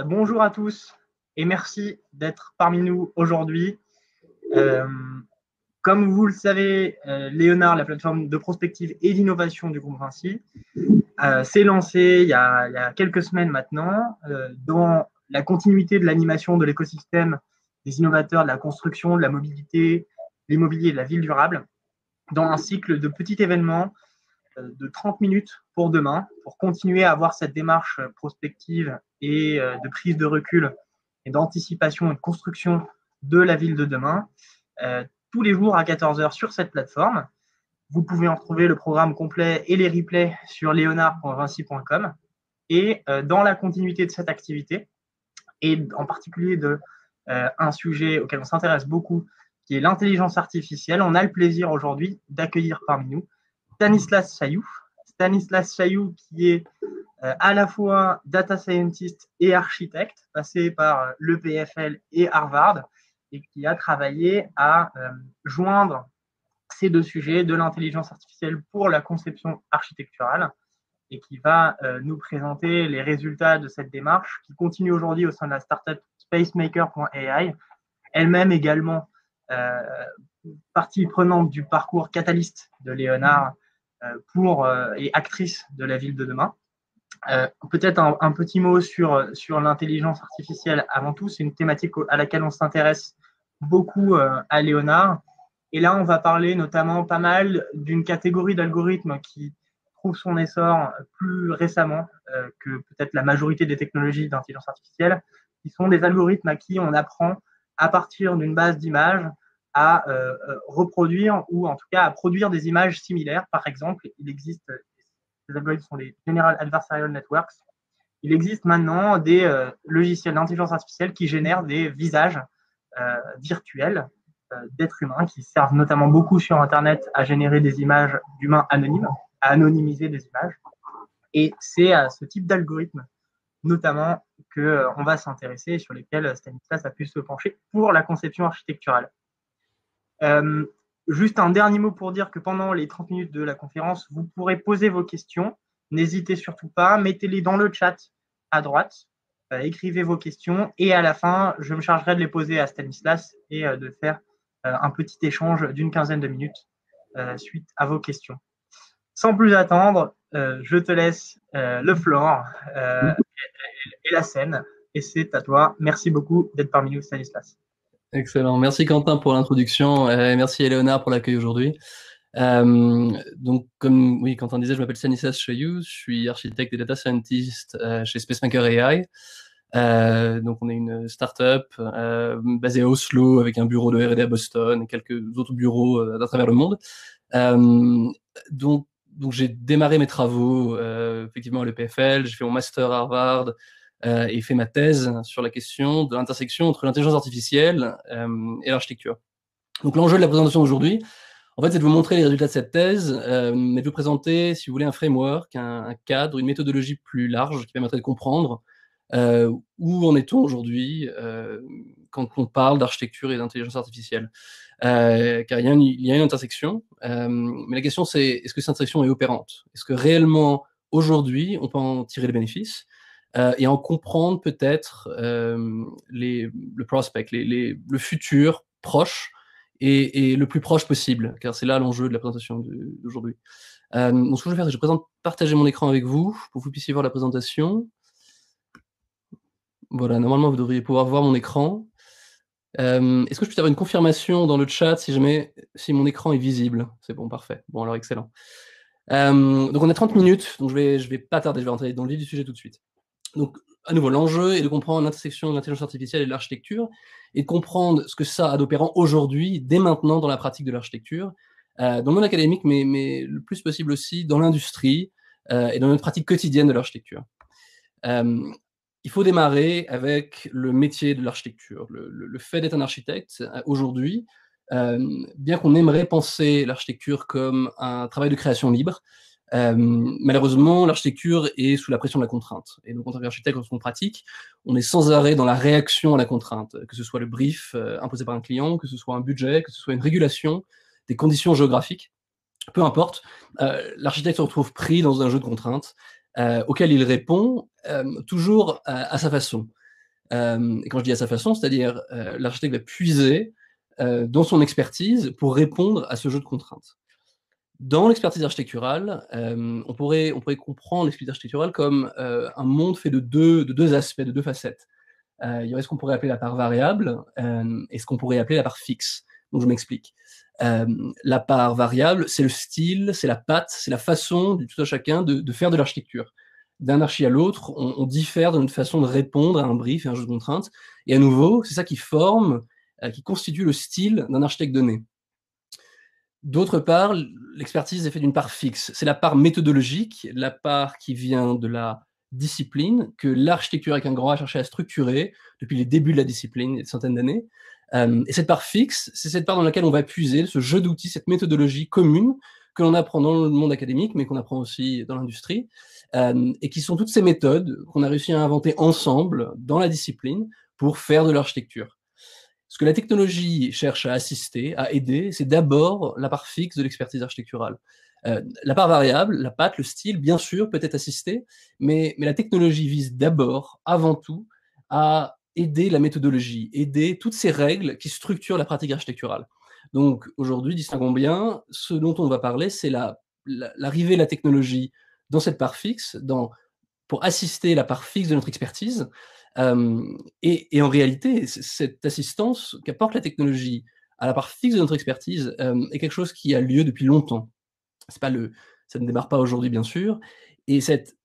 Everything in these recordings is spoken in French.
Bonjour à tous et merci d'être parmi nous aujourd'hui. Euh, Comme vous le savez, Léonard, la plateforme de prospective et d'innovation du groupe Vinci, s'est lancée il y a quelques semaines maintenant dans la continuité de l'animation de l'écosystème des innovateurs de la construction, de la mobilité, de l'immobilier et de la ville durable, dans un cycle de petits événements de 30 minutes pour demain, pour continuer à avoir cette démarche prospective et de prise de recul et d'anticipation et de construction de la ville de demain, tous les jours à 14 heures sur cette plateforme. Vous pouvez en retrouver le programme complet et les replays sur leonard.vinci.com. Et dans la continuité de cette activité, et en particulier de un sujet auquel on s'intéresse beaucoup, qui est l'intelligence artificielle, on a le plaisir aujourd'hui d'accueillir parmi nous Stanislas Chailloux. Stanislas Chailloux qui est à la fois data scientist et architecte, passé par l'EPFL et Harvard, et qui a travaillé à joindre ces deux sujets de l'intelligence artificielle pour la conception architecturale, et qui va nous présenter les résultats de cette démarche qui continue aujourd'hui au sein de la startup spacemaker.ai, elle-même également euh, partie prenante du parcours catalyste de Léonard et actrice de la ville de demain. Peut-être un petit mot sur l'intelligence artificielle avant tout. C'est une thématique à laquelle on s'intéresse beaucoup à Léonard. Et là, on va parler notamment pas mal d'une catégorie d'algorithmes qui trouve son essor plus récemment que peut-être la majorité des technologies d'intelligence artificielle, qui sont des algorithmes à qui on apprend à partir d'une base d'images à reproduire ou en tout cas à produire des images similaires. Par exemple, il existe, ces algorithmes sont les General Adversarial Networks, il existe maintenant des logiciels d'intelligence artificielle qui génèrent des visages virtuels d'êtres humains qui servent notamment beaucoup sur Internet à générer des images d'humains anonymes, à anonymiser des images. Et c'est à ce type d'algorithme notamment qu'on va s'intéresser et sur lesquels Stanislas a pu se pencher pour la conception architecturale. Euh, Juste un dernier mot pour dire que pendant les 30 minutes de la conférence, vous pourrez poser vos questions. N'hésitez surtout pas, mettez-les dans le chat à droite, écrivez vos questions et à la fin, je me chargerai de les poser à Stanislas et de faire un petit échange d'une quinzaine de minutes suite à vos questions. Sans plus attendre, je te laisse le floor et la scène et c'est à toi. Merci beaucoup d'être parmi nous, Stanislas. Excellent. Merci Quentin pour l'introduction et merci Éléonard pour l'accueil aujourd'hui. Donc, comme oui, Quentin disait, je m'appelle Stanislas Chailloux, je suis architecte et data scientist chez Spacemaker AI. Donc, on est une startup basée à Oslo avec un bureau de R&D à Boston et quelques autres bureaux à travers le monde. Donc j'ai démarré mes travaux effectivement à l'EPFL, j'ai fait mon master à Harvard et fait ma thèse sur la question de l'intersection entre l'intelligence artificielle et l'architecture. Donc l'enjeu de la présentation d'aujourd'hui, en fait, c'est de vous montrer les résultats de cette thèse, mais de vous présenter, si vous voulez, un framework, un cadre, une méthodologie plus large qui permettrait de comprendre où en est-on aujourd'hui quand on parle d'architecture et d'intelligence artificielle. Car il y a une intersection, mais la question c'est, est-ce que cette intersection est opérante? Est-ce que réellement, aujourd'hui, on peut en tirer les bénéfices et en comprendre peut-être le prospect, le futur proche et le plus proche possible, car c'est là l'enjeu de la présentation d'aujourd'hui. Donc ce que je vais faire, c'est que je vais partager mon écran avec vous pour que vous puissiez voir la présentation. Voilà, normalement vous devriez pouvoir voir mon écran. Est-ce que je peux avoir une confirmation dans le chat si mon écran est visible? C'est bon, parfait. Bon, alors excellent. Donc on a 30 minutes, donc je vais pas tarder, je vais rentrer dans le vif du sujet tout de suite. Donc, à nouveau, l'enjeu est de comprendre l'intersection de l'intelligence artificielle et de l'architecture, et de comprendre ce que ça a d'opérant aujourd'hui, dès maintenant, dans la pratique de l'architecture, dans le monde académique, mais le plus possible aussi dans l'industrie et dans notre pratique quotidienne de l'architecture. Il faut démarrer avec le métier de l'architecture. Le fait d'être un architecte, aujourd'hui, bien qu'on aimerait penser l'architecture comme un travail de création libre, malheureusement, l'architecture est sous la pression de la contrainte. Et donc, en tant qu'architecte, quand on pratique, on est sans arrêt dans la réaction à la contrainte, que ce soit le brief imposé par un client, que ce soit un budget, que ce soit une régulation, des conditions géographiques, peu importe. L'architecte se retrouve pris dans un jeu de contraintes auquel il répond toujours à sa façon. Et quand je dis à sa façon, c'est-à-dire l'architecte va puiser dans son expertise pour répondre à ce jeu de contraintes. Dans l'expertise architecturale, on pourrait comprendre l'expertise architecturale comme un monde fait de deux aspects, de deux facettes. Il y aurait ce qu'on pourrait appeler la part variable et ce qu'on pourrait appeler la part fixe. Donc je m'explique. La part variable, c'est le style, c'est la patte, c'est la façon du tout à chacun de faire de l'architecture. D'un archi à l'autre, on diffère de notre façon de répondre à un brief et à un jeu de contraintes. Et à nouveau, c'est ça qui forme, qui constitue le style d'un architecte donné. D'autre part, l'expertise est faite d'une part fixe. C'est la part méthodologique, la part qui vient de la discipline, que l'architecture avec un grand A a cherché à structurer depuis les débuts de la discipline, il y a des centaines d'années. Et cette part fixe, c'est cette part dans laquelle on va puiser ce jeu d'outils, cette méthodologie commune que l'on apprend dans le monde académique, mais qu'on apprend aussi dans l'industrie, et qui sont toutes ces méthodes qu'on a réussi à inventer ensemble dans la discipline pour faire de l'architecture. Ce que la technologie cherche à assister, à aider, c'est d'abord la part fixe de l'expertise architecturale. La part variable, la patte, le style, bien sûr, peut être assisté, mais la technologie vise d'abord, avant tout, à aider la méthodologie, aider toutes ces règles qui structurent la pratique architecturale. Donc aujourd'hui, distinguons bien, ce dont on va parler, c'est l'arrivée de la technologie dans cette part fixe, pour assister la part fixe de notre expertise. Et en réalité, cette assistance qu'apporte la technologie à la part fixe de notre expertise est quelque chose qui a lieu depuis longtemps. Ça ne démarre pas aujourd'hui, bien sûr. Et cette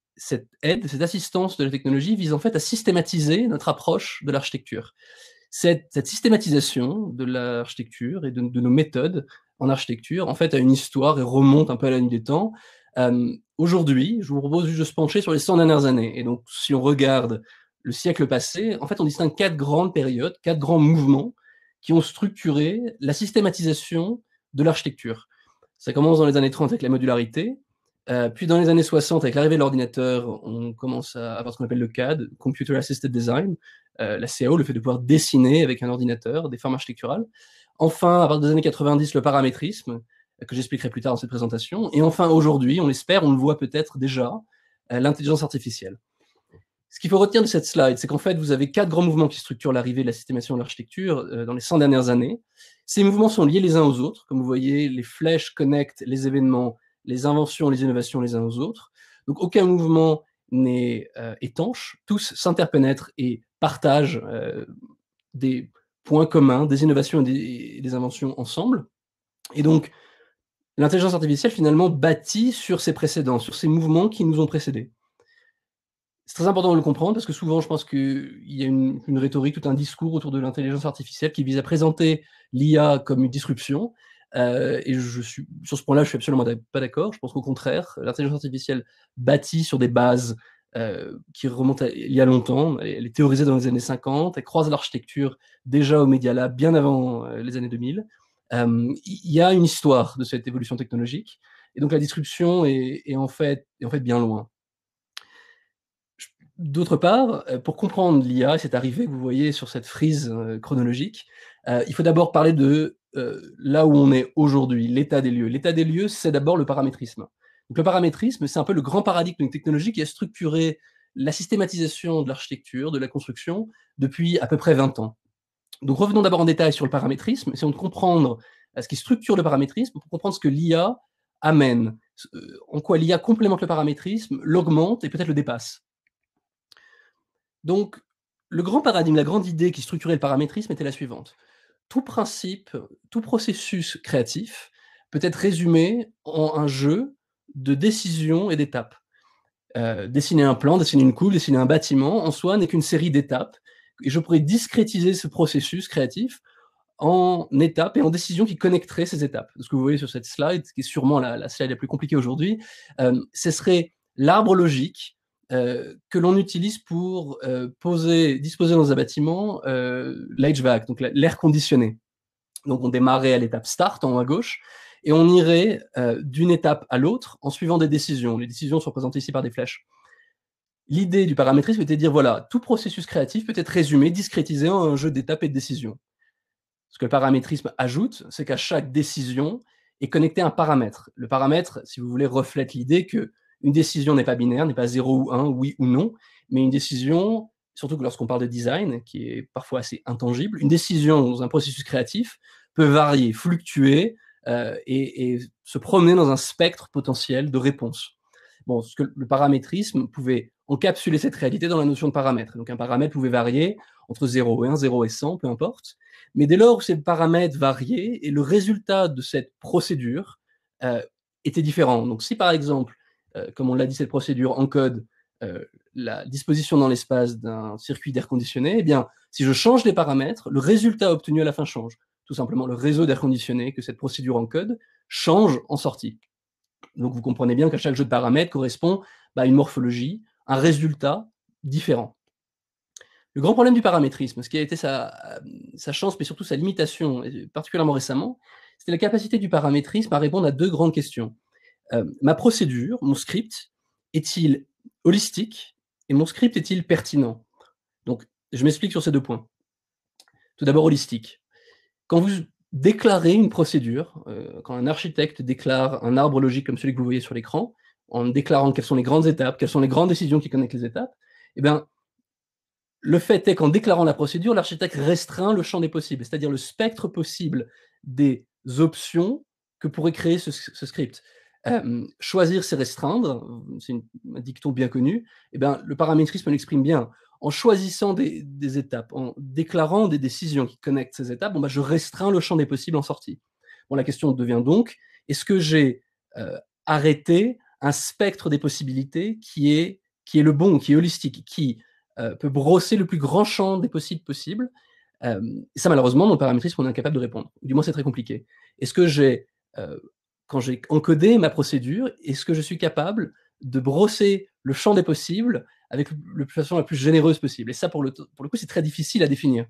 aide, cette assistance de la technologie vise en fait à systématiser notre approche de l'architecture. Cette systématisation de l'architecture et de nos méthodes en architecture, en fait, a une histoire et remonte un peu à la nuit des temps. Aujourd'hui, je vous propose juste de se pencher sur les 100 dernières années. Et donc, si on regarde le siècle passé, en fait, on distingue 4 grandes périodes, 4 grands mouvements qui ont structuré la systématisation de l'architecture. Ça commence dans les années 30 avec la modularité, puis dans les années 60, avec l'arrivée de l'ordinateur, on commence à avoir ce qu'on appelle le CAD, Computer Assisted Design, la CAO, le fait de pouvoir dessiner avec un ordinateur des formes architecturales. Enfin, à partir des années 90, le paramétrisme, que j'expliquerai plus tard dans cette présentation. Et enfin, aujourd'hui, on l'espère, on le voit peut-être déjà, l'intelligence artificielle. Ce qu'il faut retenir de cette slide, c'est qu'en fait, vous avez 4 grands mouvements qui structurent l'arrivée de la systématisation de l'architecture dans les 100 dernières années. Ces mouvements sont liés les uns aux autres. Comme vous voyez, les flèches connectent les événements, les inventions, les innovations les uns aux autres. Donc, aucun mouvement n'est étanche. Tous s'interpénètrent et partagent des points communs, des innovations et des inventions ensemble. Et donc, l'intelligence artificielle, finalement, bâtit sur ces précédents, sur ces mouvements qui nous ont précédés. C'est très important de le comprendre parce que souvent, je pense qu'il y a une rhétorique, tout un discours autour de l'intelligence artificielle qui vise à présenter l'IA comme une disruption. Et sur ce point-là, je suis absolument pas d'accord. Je pense qu'au contraire, l'intelligence artificielle bâtit sur des bases qui remontent il y a longtemps. Elle est théorisée dans les années 50. Elle croise l'architecture déjà au Media Lab bien avant les années 2000. Il y a une histoire de cette évolution technologique. Et donc la disruption est en fait bien loin. D'autre part, pour comprendre l'IA et cette arrivée que vous voyez sur cette frise chronologique, il faut d'abord parler de là où on est aujourd'hui, l'état des lieux. L'état des lieux, c'est d'abord le paramétrisme. Donc le paramétrisme, c'est un peu le grand paradigme d'une technologie qui a structuré la systématisation de l'architecture, de la construction, depuis à peu près 20 ans. Donc revenons d'abord en détail sur le paramétrisme, essayons de comprendre ce qui structure le paramétrisme pour comprendre ce que l'IA amène, en quoi l'IA complémente le paramétrisme, l'augmente et peut-être le dépasse. Donc, le grand paradigme, la grande idée qui structurait le paramétrisme était la suivante. Tout principe, tout processus créatif peut être résumé en un jeu de décisions et d'étapes. Dessiner un plan, dessiner une coupe, dessiner un bâtiment, en soi, n'est qu'une série d'étapes. Et je pourrais discrétiser ce processus créatif en étapes et en décisions qui connecteraient ces étapes. Ce que vous voyez sur cette slide, qui est sûrement la slide la plus compliquée aujourd'hui, ce serait l'arbre logique que l'on utilise pour disposer dans un bâtiment l'HVAC, donc l'air conditionné. Donc on démarrait à l'étape start en haut à gauche, et on irait d'une étape à l'autre en suivant des décisions. Les décisions sont représentées ici par des flèches. L'idée du paramétrisme était de dire, voilà, tout processus créatif peut être résumé, discrétisé en un jeu d'étapes et de décisions. Ce que le paramétrisme ajoute, c'est qu'à chaque décision est connecté un paramètre. Le paramètre, si vous voulez, reflète l'idée que une décision n'est pas binaire, n'est pas 0 ou 1, oui ou non, mais une décision, surtout que lorsqu'on parle de design, qui est parfois assez intangible, une décision dans un processus créatif peut varier, fluctuer et se promener dans un spectre potentiel de réponses. Bon, ce que le paramétrisme pouvait encapsuler cette réalité dans la notion de paramètre. Donc un paramètre pouvait varier entre 0 et 1, 0 et 100, peu importe. Mais dès lors où ces paramètres variaient, et le résultat de cette procédure était différent. Donc si par exemple, comme on l'a dit, cette procédure encode la disposition dans l'espace d'un circuit d'air conditionné, eh bien, si je change les paramètres, le résultat obtenu à la fin change. Tout simplement, le réseau d'air conditionné que cette procédure encode change en sortie. Donc vous comprenez bien qu'à chaque jeu de paramètres correspond à une morphologie, un résultat différent. Le grand problème du paramétrisme, ce qui a été sa chance, mais surtout sa limitation, et particulièrement récemment, c'était la capacité du paramétrisme à répondre à deux grandes questions. Ma procédure, mon script, est-il holistique et mon script est-il pertinent? Donc, je m'explique sur ces deux points. Tout d'abord, holistique. Quand vous déclarer une procédure, quand un architecte déclare un arbre logique comme celui que vous voyez sur l'écran, en déclarant quelles sont les grandes étapes, quelles sont les grandes décisions qui connectent les étapes, eh bien, le fait est qu'en déclarant la procédure, l'architecte restreint le champ des possibles, c'est-à-dire le spectre possible des options que pourrait créer ce script. Choisir, c'est restreindre, c'est un dicton bien connu, eh bien, le paramétrisme l'exprime bien. En choisissant des étapes, en déclarant des décisions qui connectent ces étapes, je restreins le champ des possibles en sortie. Bon, la question devient donc, est-ce que j'ai arrêté un spectre des possibilités qui est le bon, qui est holistique, qui peut brosser le plus grand champ des possibles et ça, malheureusement, mon paramétrisme, on est incapable de répondre. Du moins, c'est très compliqué. Est-ce que j'ai, quand j'ai encodé ma procédure, est-ce que je suis capable de brosser le champ des possibles avec la façon la plus généreuse possible? Et ça, pour le coup, c'est très difficile à définir.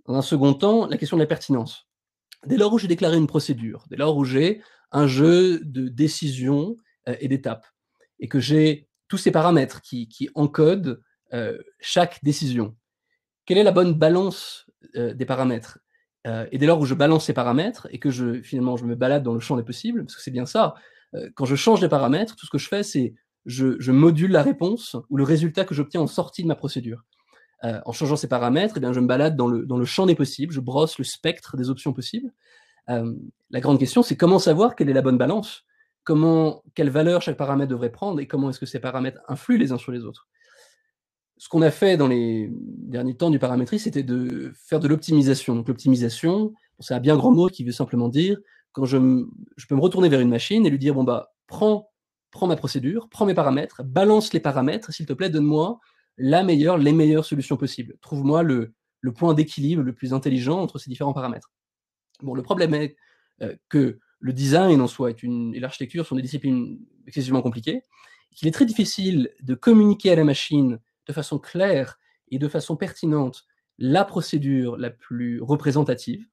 Dans un second temps, la question de la pertinence. Dès lors où j'ai déclaré une procédure, dès lors où j'ai un jeu de décisions et d'étapes, et que j'ai tous ces paramètres qui encodent chaque décision, quelle est la bonne balance des paramètres? Et dès lors où je balance ces paramètres et que finalement je me balade dans le champ des possibles, parce que c'est bien ça, quand je change les paramètres, tout ce que je fais, c'est je module la réponse ou le résultat que j'obtiens en sortie de ma procédure. En changeant ces paramètres, eh bien, je me balade dans le champ des possibles, je brosse le spectre des options possibles. La grande question, c'est comment savoir quelle est la bonne balance? Quelle valeur chaque paramètre devrait prendre et comment est-ce que ces paramètres influent les uns sur les autres? Ce qu'on a fait dans les derniers temps du paramétrisme, c'était de faire de l'optimisation. Donc l'optimisation, c'est un bien grand mot qui veut simplement dire quand je peux me retourner vers une machine et lui dire, prends ma procédure, prends mes paramètres, balance les paramètres, s'il te plaît, donne-moi les meilleures solutions possibles. Trouve-moi le point d'équilibre le plus intelligent entre ces différents paramètres. Bon, le problème est que le design en soi et l'architecture sont des disciplines excessivement compliquées, qu'il est très difficile de communiquer à la machine de façon claire et de façon pertinente la procédure la plus représentative.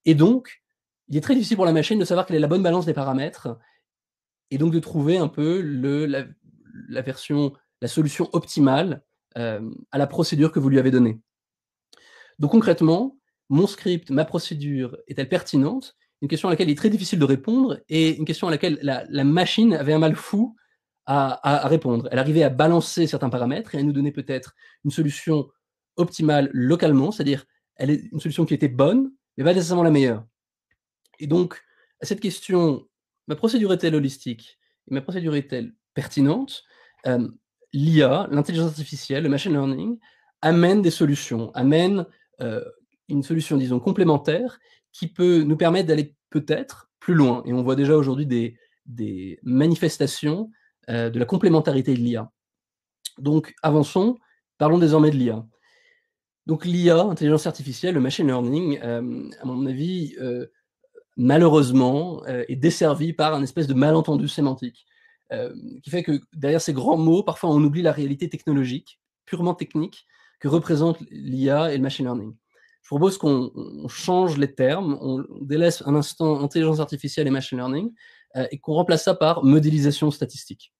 Et donc, il est très difficile pour la machine de savoir quelle est la bonne balance des paramètres et donc de trouver un peu la solution optimale à la procédure que vous lui avez donnée. Donc concrètement, mon script, ma procédure, est-elle pertinente? Une question à laquelle il est très difficile de répondre et une question à laquelle la machine avait un mal fou à répondre. Elle arrivait à balancer certains paramètres et à nous donner peut-être une solution optimale localement, c'est-à-dire une solution qui était bonne, mais pas nécessairement la meilleure. Et donc, à cette question, ma procédure est-elle holistique et ma procédure est-elle pertinente? L'IA, l'intelligence artificielle, le machine learning, amène des solutions, amène une solution, disons, complémentaire qui peut nous permettre d'aller peut-être plus loin. Et on voit déjà aujourd'hui des manifestations de la complémentarité de l'IA. Donc, avançons, parlons désormais de l'IA. Donc, l'IA, intelligence artificielle, le machine learning, à mon avis, malheureusement, est desservi par un espèce de malentendu sémantique, qui fait que derrière ces grands mots, parfois on oublie la réalité technologique, purement technique, que représentent l'IA et le machine learning. Je propose qu'on change les termes, on délaisse un instant intelligence artificielle et machine learning, et qu'on remplace ça par modélisation statistique.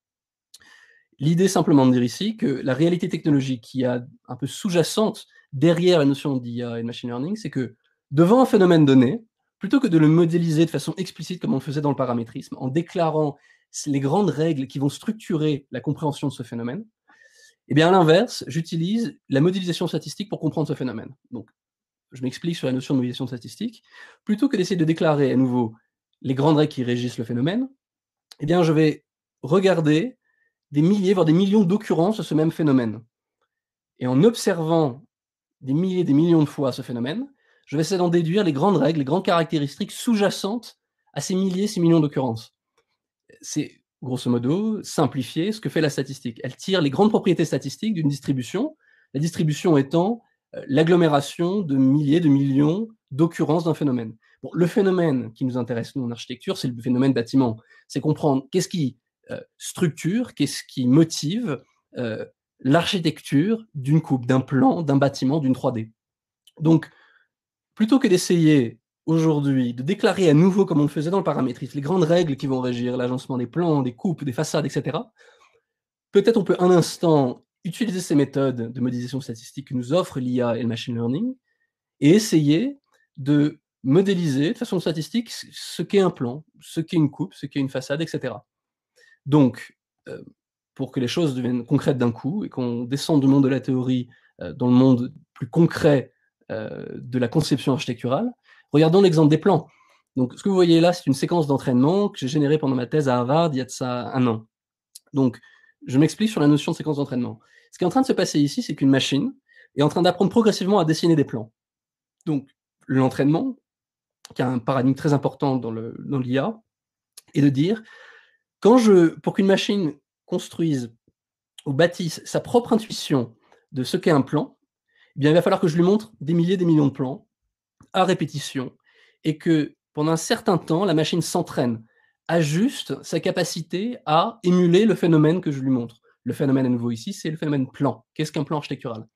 L'idée simplement de dire ici que la réalité technologique qui est un peu sous-jacente derrière la notion d'IA et de machine learning, c'est que devant un phénomène donné, plutôt que de le modéliser de façon explicite comme on le faisait dans le paramétrisme, en déclarant les grandes règles qui vont structurer la compréhension de ce phénomène. Et bien à l'inverse, j'utilise la modélisation statistique pour comprendre ce phénomène. Donc, je m'explique sur la notion de modélisation statistique. Plutôt que d'essayer de déclarer à nouveau les grandes règles qui régissent le phénomène, eh bien je vais regarder des milliers, voire des millions d'occurrences de ce même phénomène. Et en observant des milliers, des millions de fois ce phénomène, je vais essayer d'en déduire les grandes règles, les grandes caractéristiques sous-jacentes à ces milliers, ces millions d'occurrences. C'est, grosso modo, simplifié ce que fait la statistique. Elle tire les grandes propriétés statistiques d'une distribution, la distribution étant l'agglomération de milliers, de millions d'occurrences d'un phénomène. Bon, le phénomène qui nous intéresse, nous, en architecture, c'est le phénomène bâtiment. C'est comprendre qu'est-ce qui structure, qu'est-ce qui motive l'architecture d'une coupe, d'un plan, d'un bâtiment, d'une 3D. Donc, plutôt que d'essayer aujourd'hui de déclarer à nouveau, comme on le faisait dans le paramétrisme, les grandes règles qui vont régir l'agencement des plans, des coupes, des façades, etc., peut-être on peut un instant utiliser ces méthodes de modélisation statistique que nous offrent l'IA et le machine learning et essayer de modéliser de façon statistique ce qu'est un plan, ce qu'est une coupe, ce qu'est une façade, etc. Donc, pour que les choses deviennent concrètes d'un coup et qu'on descende du monde de la théorie dans le monde plus concret de la conception architecturale, regardons l'exemple des plans. Donc, ce que vous voyez là, c'est une séquence d'entraînement que j'ai générée pendant ma thèse à Harvard il y a de ça 1 an. Donc, je m'explique sur la notion de séquence d'entraînement. Ce qui est en train de se passer ici, c'est qu'une machine est en train d'apprendre progressivement à dessiner des plans. Donc, l'entraînement, qui a un paradigme très important dans l'IA, est de dire, pour qu'une machine construise ou bâtisse sa propre intuition de ce qu'est un plan, eh bien, il va falloir que je lui montre des milliers, des millions de plans à répétition et que pendant un certain temps, la machine s'entraîne, ajuste sa capacité à émuler le phénomène que je lui montre. Le phénomène à nouveau ici, c'est le phénomène plan. Qu'est-ce qu'un plan architectural?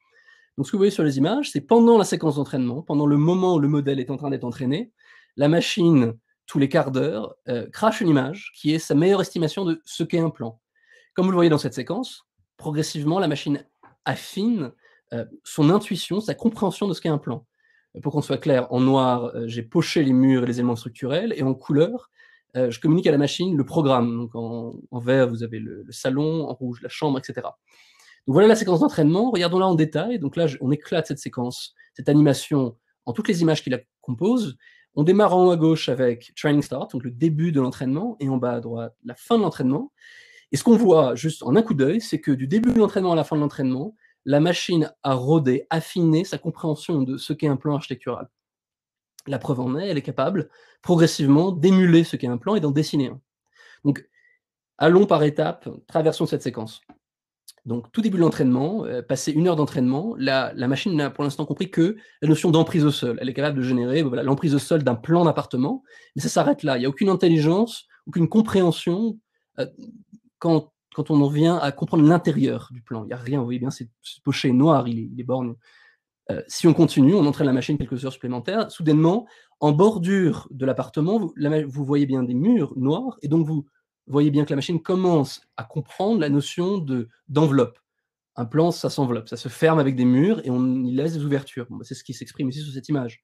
Donc ce que vous voyez sur les images, c'est pendant la séquence d'entraînement, pendant le moment où le modèle est en train d'être entraîné, la machine, tous les quarts d'heure, crache une image qui est sa meilleure estimation de ce qu'est un plan. Comme vous le voyez dans cette séquence, progressivement, la machine affine son intuition, sa compréhension de ce qu'est un plan. Pour qu'on soit clair, en noir, j'ai poché les murs et les éléments structurels, et en couleur, je communique à la machine le programme. Donc en vert, vous avez le salon, en rouge, la chambre, etc. Donc voilà la séquence d'entraînement. Regardons-la en détail. Donc là, on éclate cette séquence, cette animation, en toutes les images qui la composent. On démarre en haut à gauche avec Training Start, donc le début de l'entraînement, et en bas à droite, la fin de l'entraînement. Et ce qu'on voit juste en un coup d'œil, c'est que du début de l'entraînement à la fin de l'entraînement, la machine a rodé, affiné sa compréhension de ce qu'est un plan architectural. La preuve en est, elle est capable progressivement d'émuler ce qu'est un plan et d'en dessiner un. Donc, allons par étapes, traversons cette séquence. Donc, tout début de l'entraînement, passé 1 heure d'entraînement, la machine n'a pour l'instant compris que la notion d'emprise au sol. Elle est capable de générer l'emprise au sol d'un plan d'appartement, mais ça s'arrête là. Il n'y a aucune intelligence, aucune compréhension quand on en vient à comprendre l'intérieur du plan. Il n'y a rien, vous voyez bien, c'est poché noir, il est borné. Si on continue, on entraîne la machine quelques heures supplémentaires, soudainement, en bordure de l'appartement, vous voyez bien des murs noirs, et donc vous voyez bien que la machine commence à comprendre la notion d'enveloppe. Un plan, ça s'enveloppe, ça se ferme avec des murs, et on y laisse des ouvertures. Bon, c'est ce qui s'exprime ici sur cette image.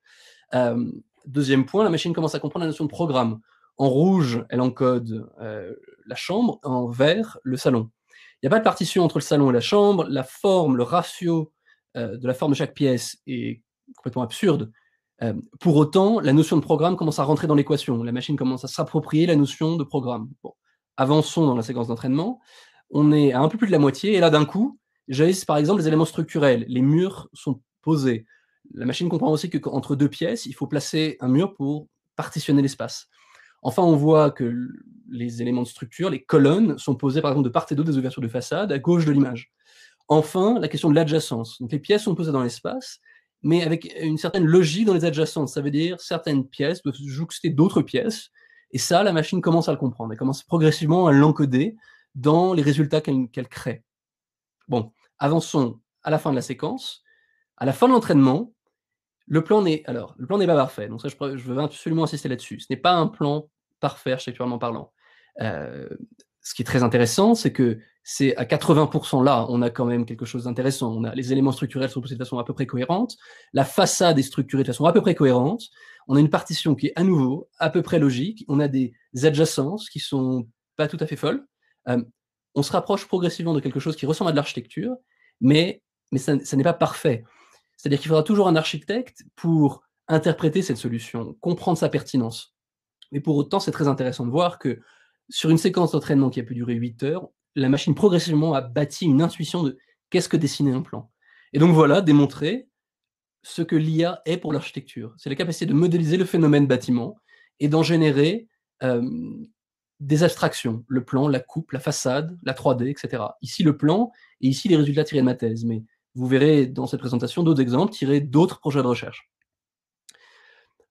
Deuxième point, la machine commence à comprendre la notion de programme. En rouge, elle encode la chambre, en vert, le salon. Il n'y a pas de partition entre le salon et la chambre, la forme, le ratio de la forme de chaque pièce est complètement absurde. Pour autant, la notion de programme commence à rentrer dans l'équation. La machine commence à s'approprier la notion de programme. Bon. Avançons dans la séquence d'entraînement. On est à un peu plus de la moitié, et là, d'un coup, j'agisse par exemple les éléments structurels. Les murs sont posés. La machine comprend aussi qu'entre 2 pièces, il faut placer un mur pour partitionner l'espace. Enfin, on voit que les éléments de structure, les colonnes, sont posées par exemple de part et d'autre des ouvertures de façade, à gauche de l'image. Enfin, la question de l'adjacence. Donc les pièces sont posées dans l'espace, mais avec une certaine logique dans les adjacences. Ça veut dire certaines pièces doivent jouxter d'autres pièces, et ça, la machine commence à le comprendre. Elle commence progressivement à l'encoder dans les résultats qu'elle crée. Bon, avançons à la fin de la séquence. À la fin de l'entraînement, le plan n'est pas parfait. Donc ça, je veux absolument insister là-dessus. Ce n'est pas un plan parfait, architecturalement parlant. Ce qui est très intéressant, c'est que c'est à 80% là, on a quand même quelque chose d'intéressant. On a les éléments structurels sont posés de façon à peu près cohérente, la façade est structurée de façon à peu près cohérente, on a une partition qui est à nouveau à peu près logique, on a des adjacences qui sont pas tout à fait folle. On se rapproche progressivement de quelque chose qui ressemble à de l'architecture, mais ça n'est pas parfait. C'est-à-dire qu'il faudra toujours un architecte pour interpréter cette solution, comprendre sa pertinence. Mais pour autant, c'est très intéressant de voir que sur une séquence d'entraînement qui a pu durer 8 heures, la machine progressivement a bâti une intuition de qu'est-ce que dessiner un plan. Et donc voilà, démontrer ce que l'IA est pour l'architecture. C'est la capacité de modéliser le phénomène bâtiment et d'en générer des abstractions, le plan, la coupe, la façade, la 3D, etc. Ici le plan, et ici les résultats tirés de ma thèse. Mais vous verrez dans cette présentation d'autres exemples tirés d'autres projets de recherche.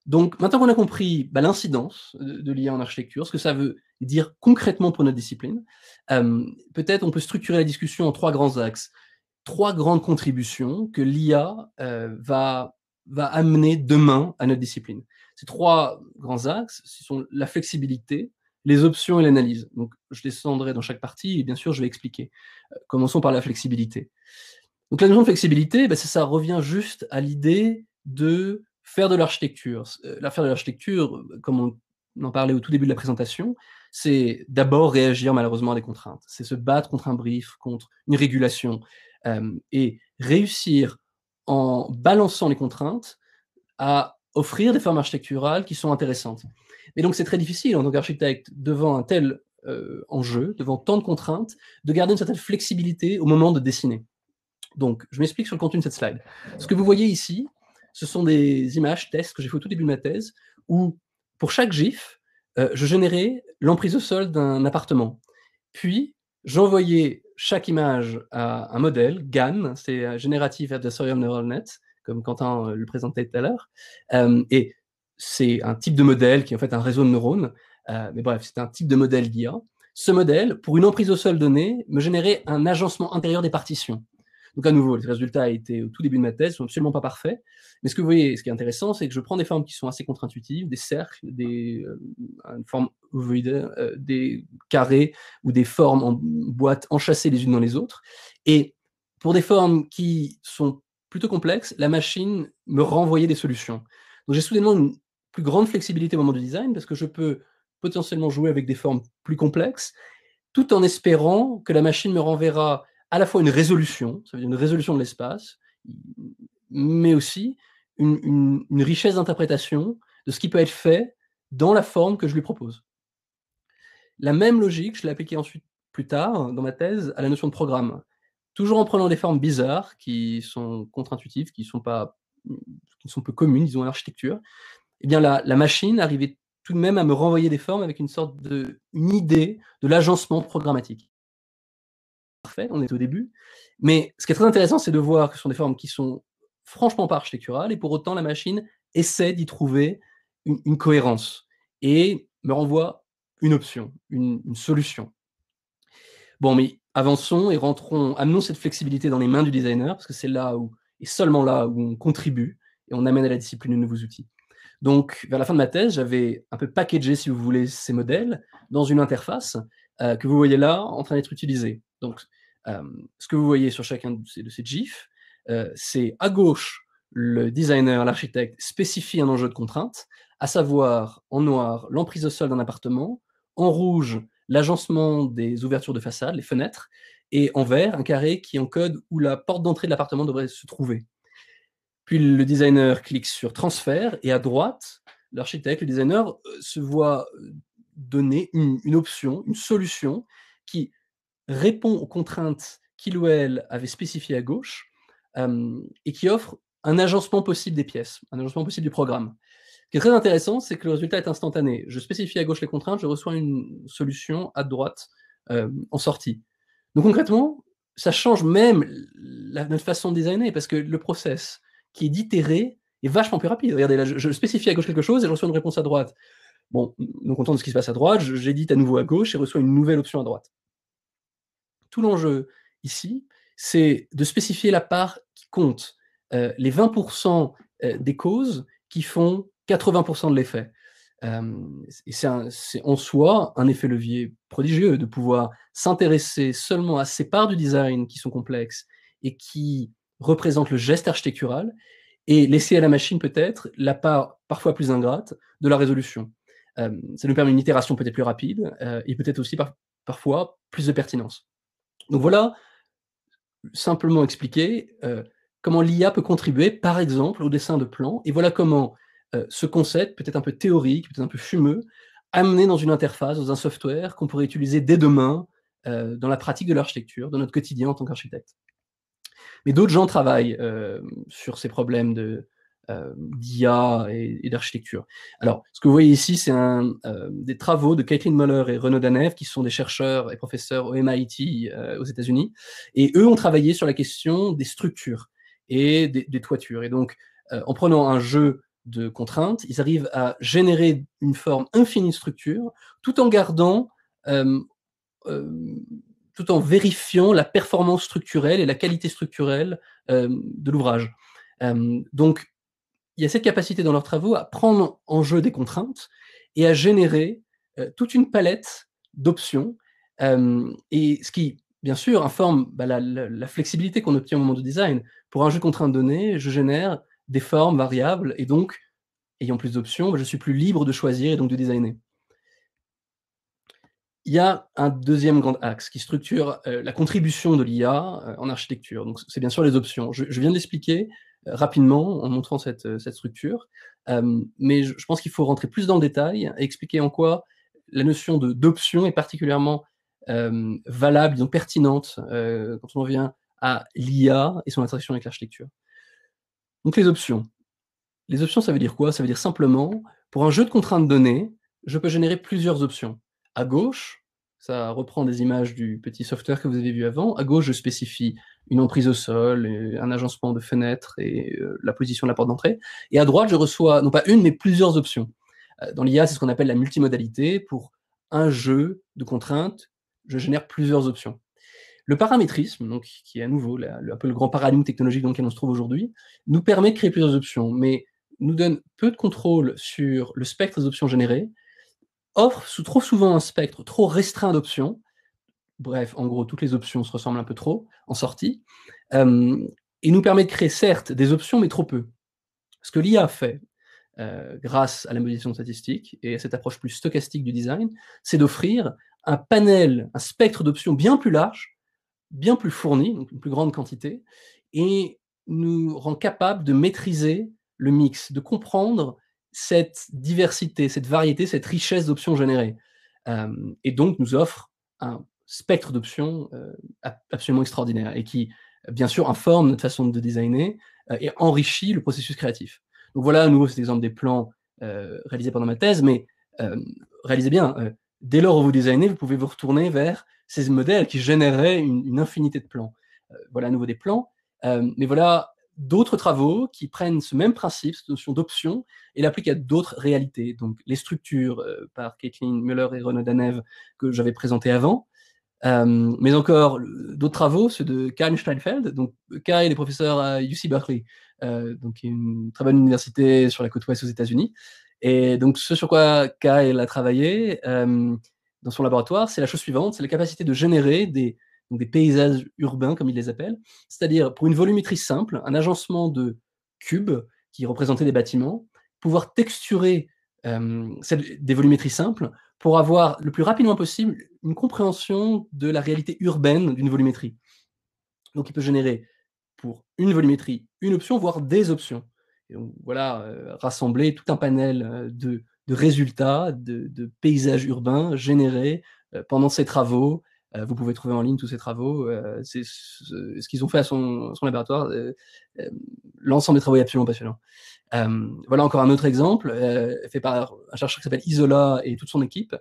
Donc maintenant qu'on a compris l'incidence de l'IA en architecture, ce que ça veut dire concrètement pour notre discipline, peut-être on peut structurer la discussion en 3 grands axes. 3 grandes contributions que l'IA va amener demain à notre discipline. Ces 3 grands axes, ce sont la flexibilité, les options et l'analyse. Donc, je descendrai dans chaque partie et bien sûr, je vais expliquer. Commençons par la flexibilité. Donc, la notion de flexibilité, ça revient juste à l'idée de faire de l'architecture. Faire de l'architecture, comme on en parlait au tout début de la présentation, c'est d'abord réagir malheureusement à des contraintes. C'est se battre contre un brief, contre une régulation, et réussir en balançant les contraintes à offrir des formes architecturales qui sont intéressantes. Et donc c'est très difficile en tant qu'architecte, devant un tel enjeu, devant tant de contraintes, de garder une certaine flexibilité au moment de dessiner. Donc je m'explique sur le contenu de cette slide. Ce que vous voyez ici, ce sont des images tests que j'ai fait au tout début de ma thèse, où pour chaque GIF, je générais l'emprise au sol d'un appartement. Puis j'envoyais chaque image à un modèle, GAN, c'est Generative Adversarial Neural Net, comme Quentin le présentait tout à l'heure. Et c'est un type de modèle qui est en fait un réseau de neurones. Mais bref, c'est un type de modèle d'IA. Ce modèle, pour une emprise au sol donnée, me générait un agencement intérieur des partitions. Donc à nouveau, les résultats étaient au tout début de ma thèse, sont absolument pas parfaits. Mais ce que vous voyez, ce qui est intéressant, c'est que je prends des formes qui sont assez contre-intuitives, des cercles, une forme ovoïde, des carrés ou des formes en boîte enchâssées les unes dans les autres. Et pour des formes qui sont plutôt complexes, la machine me renvoyait des solutions. Donc j'ai soudainement une plus grande flexibilité au moment du design parce que je peux potentiellement jouer avec des formes plus complexes, tout en espérant que la machine me renverra à la fois une résolution, ça veut dire une résolution de l'espace, mais aussi une richesse d'interprétation de ce qui peut être fait dans la forme que je lui propose. La même logique, je l'ai appliquée ensuite, plus tard, dans ma thèse, à la notion de programme. Toujours en prenant des formes bizarres, qui sont contre-intuitives, qui sont peu communes, disons, en architecture, eh bien la machine arrivait tout de même à me renvoyer des formes avec une sorte une idée de l'agencement programmatique. Parfait, on est au début. Mais ce qui est très intéressant, c'est de voir que ce sont des formes qui sont franchement pas architecturales, et pour autant, la machine essaie d'y trouver une cohérence et me renvoie une option, une solution. Bon, mais avançons et amenons cette flexibilité dans les mains du designer, parce que c'est là où, et seulement là, où on contribue et on amène à la discipline de nouveaux outils. Donc, vers la fin de ma thèse, j'avais un peu packagé, si vous voulez, ces modèles dans une interface que vous voyez là en train d'être utilisée. Donc, ce que vous voyez sur chacun de ces GIFs, c'est à gauche, le designer, l'architecte spécifie un enjeu de contrainte, à savoir en noir l'emprise au sol d'un appartement, en rouge l'agencement des ouvertures de façade, les fenêtres, et en vert un carré qui encode où la porte d'entrée de l'appartement devrait se trouver. Puis le designer clique sur transfert et à droite, l'architecte, le designer se voit donner une option, une solution qui répond aux contraintes qu'il ou elle avait spécifiées à gauche et qui offre un agencement possible des pièces, un agencement possible du programme. Ce qui est très intéressant, c'est que le résultat est instantané. Je spécifie à gauche les contraintes, je reçois une solution à droite en sortie. Donc concrètement, ça change même notre façon de designer parce que le process qui est d'itérer est vachement plus rapide. Regardez, là, je spécifie à gauche quelque chose et je reçois une réponse à droite. Bon, non content de ce qui se passe à droite, j'édite à nouveau à gauche et reçois une nouvelle option à droite. Tout l'enjeu ici, c'est de spécifier la part qui compte, les 20% des causes qui font 80% de l'effet. Et c'est en soi un effet levier prodigieux de pouvoir s'intéresser seulement à ces parts du design qui sont complexes et qui représentent le geste architectural et laisser à la machine peut-être la part parfois plus ingrate de la résolution. Ça nous permet une itération peut-être plus rapide et peut-être aussi parfois plus de pertinence. Donc voilà, simplement expliquer comment l'IA peut contribuer, par exemple, au dessin de plans, et voilà comment ce concept, peut-être un peu théorique, peut-être un peu fumeux, amené dans une interface, dans un software qu'on pourrait utiliser dès demain dans la pratique de l'architecture, dans notre quotidien en tant qu'architecte. Mais d'autres gens travaillent sur ces problèmes d'IA et d'architecture. Alors, ce que vous voyez ici, c'est des travaux de Caitlin Muller et Renaud Danev, qui sont des chercheurs et professeurs au MIT aux États-Unis, et eux ont travaillé sur la question des structures et des toitures. Et donc, en prenant un jeu de contraintes, ils arrivent à générer une forme infinie de structure, tout en gardant tout en vérifiant la performance structurelle et la qualité structurelle de l'ouvrage. Donc, il y a cette capacité dans leurs travaux à prendre en jeu des contraintes et à générer toute une palette d'options, et ce qui, bien sûr, informe la flexibilité qu'on obtient au moment du design. Pour un jeu de contraintes donné, je génère des formes variables, et donc, ayant plus d'options, je suis plus libre de choisir et donc de designer. Il y a un deuxième grand axe qui structure la contribution de l'IA en architecture. Donc, c'est bien sûr les options. Je viens de l'expliquer rapidement en montrant cette structure, mais je pense qu'il faut rentrer plus dans le détail et expliquer en quoi la notion d'option est particulièrement valable, donc pertinente quand on en vient à l'IA et son interaction avec l'architecture. Donc, les options. Les options, ça veut dire quoi? Ça veut dire simplement, pour un jeu de contraintes données, je peux générer plusieurs options. À gauche, ça reprend des images du petit software que vous avez vu avant. À gauche, je spécifie une emprise au sol, un agencement de fenêtres et la position de la porte d'entrée. Et à droite, je reçois non pas une, mais plusieurs options. Dans l'IA, c'est ce qu'on appelle la multimodalité. Pour un jeu de contraintes, je génère plusieurs options. Le paramétrisme, donc, qui est à nouveau un peu le grand paradigme technologique dans lequel on se trouve aujourd'hui, nous permet de créer plusieurs options, mais nous donne peu de contrôle sur le spectre des options générées, offre trop souvent un spectre trop restreint d'options. Bref, en gros, toutes les options se ressemblent un peu trop en sortie, et nous permet de créer certes des options, mais trop peu. Ce que l'IA fait, grâce à la modélisation statistique et à cette approche plus stochastique du design, c'est d'offrir un panel, un spectre d'options bien plus large, bien plus fourni, donc une plus grande quantité, et nous rend capable de maîtriser le mix, de comprendre cette diversité, cette variété, cette richesse d'options générées. Et donc nous offre un spectre d'options absolument extraordinaire et qui, bien sûr, informe notre façon de designer et enrichit le processus créatif. Donc voilà à nouveau cet exemple des plans réalisés pendant ma thèse, mais réalisez bien, dès lors où vous designez, vous pouvez vous retourner vers ces modèles qui généraient une infinité de plans. Voilà à nouveau des plans, mais voilà d'autres travaux qui prennent ce même principe, cette notion d'option, et l'appliquent à d'autres réalités. Donc les structures par Caitlin Muller et Renaud Danev que j'avais présenté avant, mais encore d'autres travaux, ceux de Kyle Steinfeld. Donc Kyle est professeur à UC Berkeley, donc une très bonne université sur la côte ouest aux États-Unis. Et donc ce sur quoi Kyle a travaillé dans son laboratoire, c'est la chose suivante, c'est la capacité de générer des paysages urbains, comme il les appelle, c'est-à-dire pour une volumétrie simple, un agencement de cubes qui représentaient des bâtiments, pouvoir texturer des volumétries simples pour avoir le plus rapidement possible une compréhension de la réalité urbaine d'une volumétrie. Donc il peut générer pour une volumétrie une option, voire des options. Et donc voilà, rassembler tout un panel de résultats, de paysages urbains générés pendant ces travaux. Vous pouvez trouver en ligne tous ces travaux. C'est ce qu'ils ont fait à son laboratoire. L'ensemble des travaux est absolument passionnant. Voilà encore un autre exemple, fait par un chercheur qui s'appelle Isola et toute son équipe,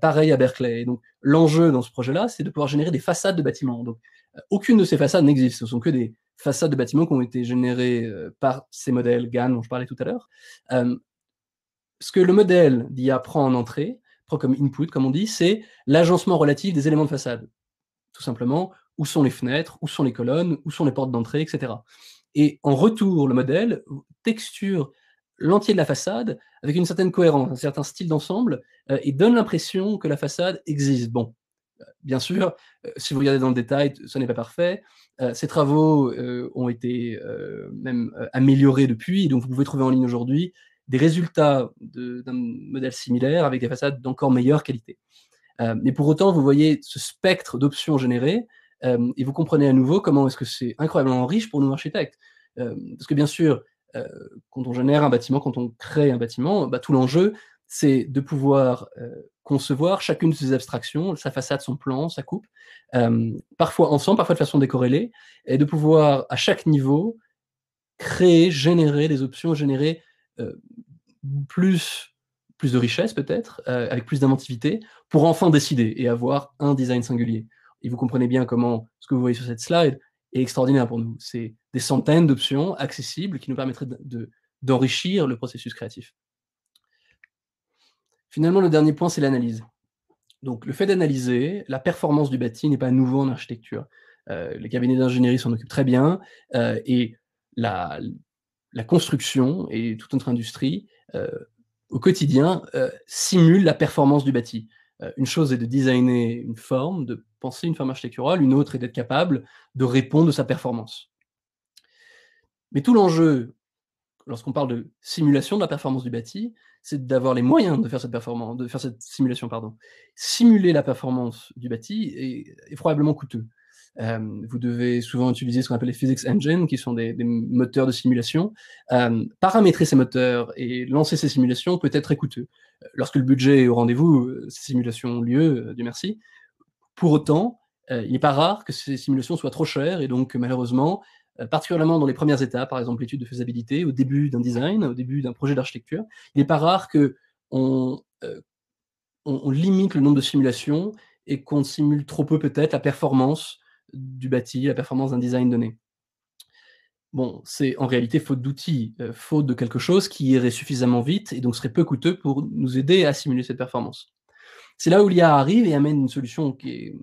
pareil à Berkeley. Et donc, l'enjeu dans ce projet-là, c'est de pouvoir générer des façades de bâtiments. Donc, aucune de ces façades n'existe. Ce sont que des façades de bâtiments qui ont été générées par ces modèles GAN dont je parlais tout à l'heure. Ce que le modèle d'IA prend en entrée, prend comme input, comme on dit, c'est l'agencement relatif des éléments de façade. Tout simplement, où sont les fenêtres, où sont les colonnes, où sont les portes d'entrée, etc. Et en retour, le modèle texture l'entier de la façade avec une certaine cohérence, un certain style d'ensemble, et donne l'impression que la façade existe. Bon, bien sûr, si vous regardez dans le détail, ce n'est pas parfait. Ces travaux ont été même améliorés depuis, donc vous pouvez trouver en ligne aujourd'hui des résultats d'un modèle similaire avec des façades d'encore meilleure qualité. Mais pour autant, vous voyez ce spectre d'options générées et vous comprenez à nouveau comment est-ce que c'est incroyablement riche pour nous architectes. Parce que bien sûr, quand on génère un bâtiment, quand on crée un bâtiment, tout l'enjeu, c'est de pouvoir concevoir chacune de ces abstractions, sa façade, son plan, sa coupe, parfois ensemble, parfois de façon décorrélée, et de pouvoir, à chaque niveau, créer, générer des options, générer plus de richesse peut-être, avec plus d'inventivité, pour enfin décider et avoir un design singulier. Et vous comprenez bien comment ce que vous voyez sur cette slide est extraordinaire pour nous. C'est des centaines d'options accessibles qui nous permettraient d'enrichir le processus créatif. Finalement, le dernier point, c'est l'analyse. Donc, le fait d'analyser, la performance du bâti n'est pas nouveau en architecture. Les cabinets d'ingénierie s'en occupent très bien, et la construction et toute notre industrie, au quotidien, simule la performance du bâti. Une chose est de designer une forme, de penser une forme architecturale, une autre est d'être capable de répondre de sa performance. Mais tout l'enjeu, lorsqu'on parle de simulation de la performance du bâti, c'est d'avoir les moyens de faire cette simulation, pardon. Simuler la performance du bâti est probablement coûteux. Vous devez souvent utiliser ce qu'on appelle les physics engines, qui sont des moteurs de simulation. Paramétrer ces moteurs et lancer ces simulations peut être très coûteux. Lorsque le budget est au rendez-vous, ces simulations ont lieu, Dieu merci. Pour autant, il n'est pas rare que ces simulations soient trop chères et donc malheureusement, particulièrement dans les premières étapes, par exemple l'étude de faisabilité, au début d'un design, au début d'un projet d'architecture, il n'est pas rare qu'on on limite le nombre de simulations et qu'on simule trop peu peut-être la performance du bâti, la performance d'un design donné. Bon, c'est en réalité faute d'outils, faute de quelque chose qui irait suffisamment vite et donc serait peu coûteux pour nous aider à simuler cette performance. C'est là où l'IA arrive et amène une solution qui est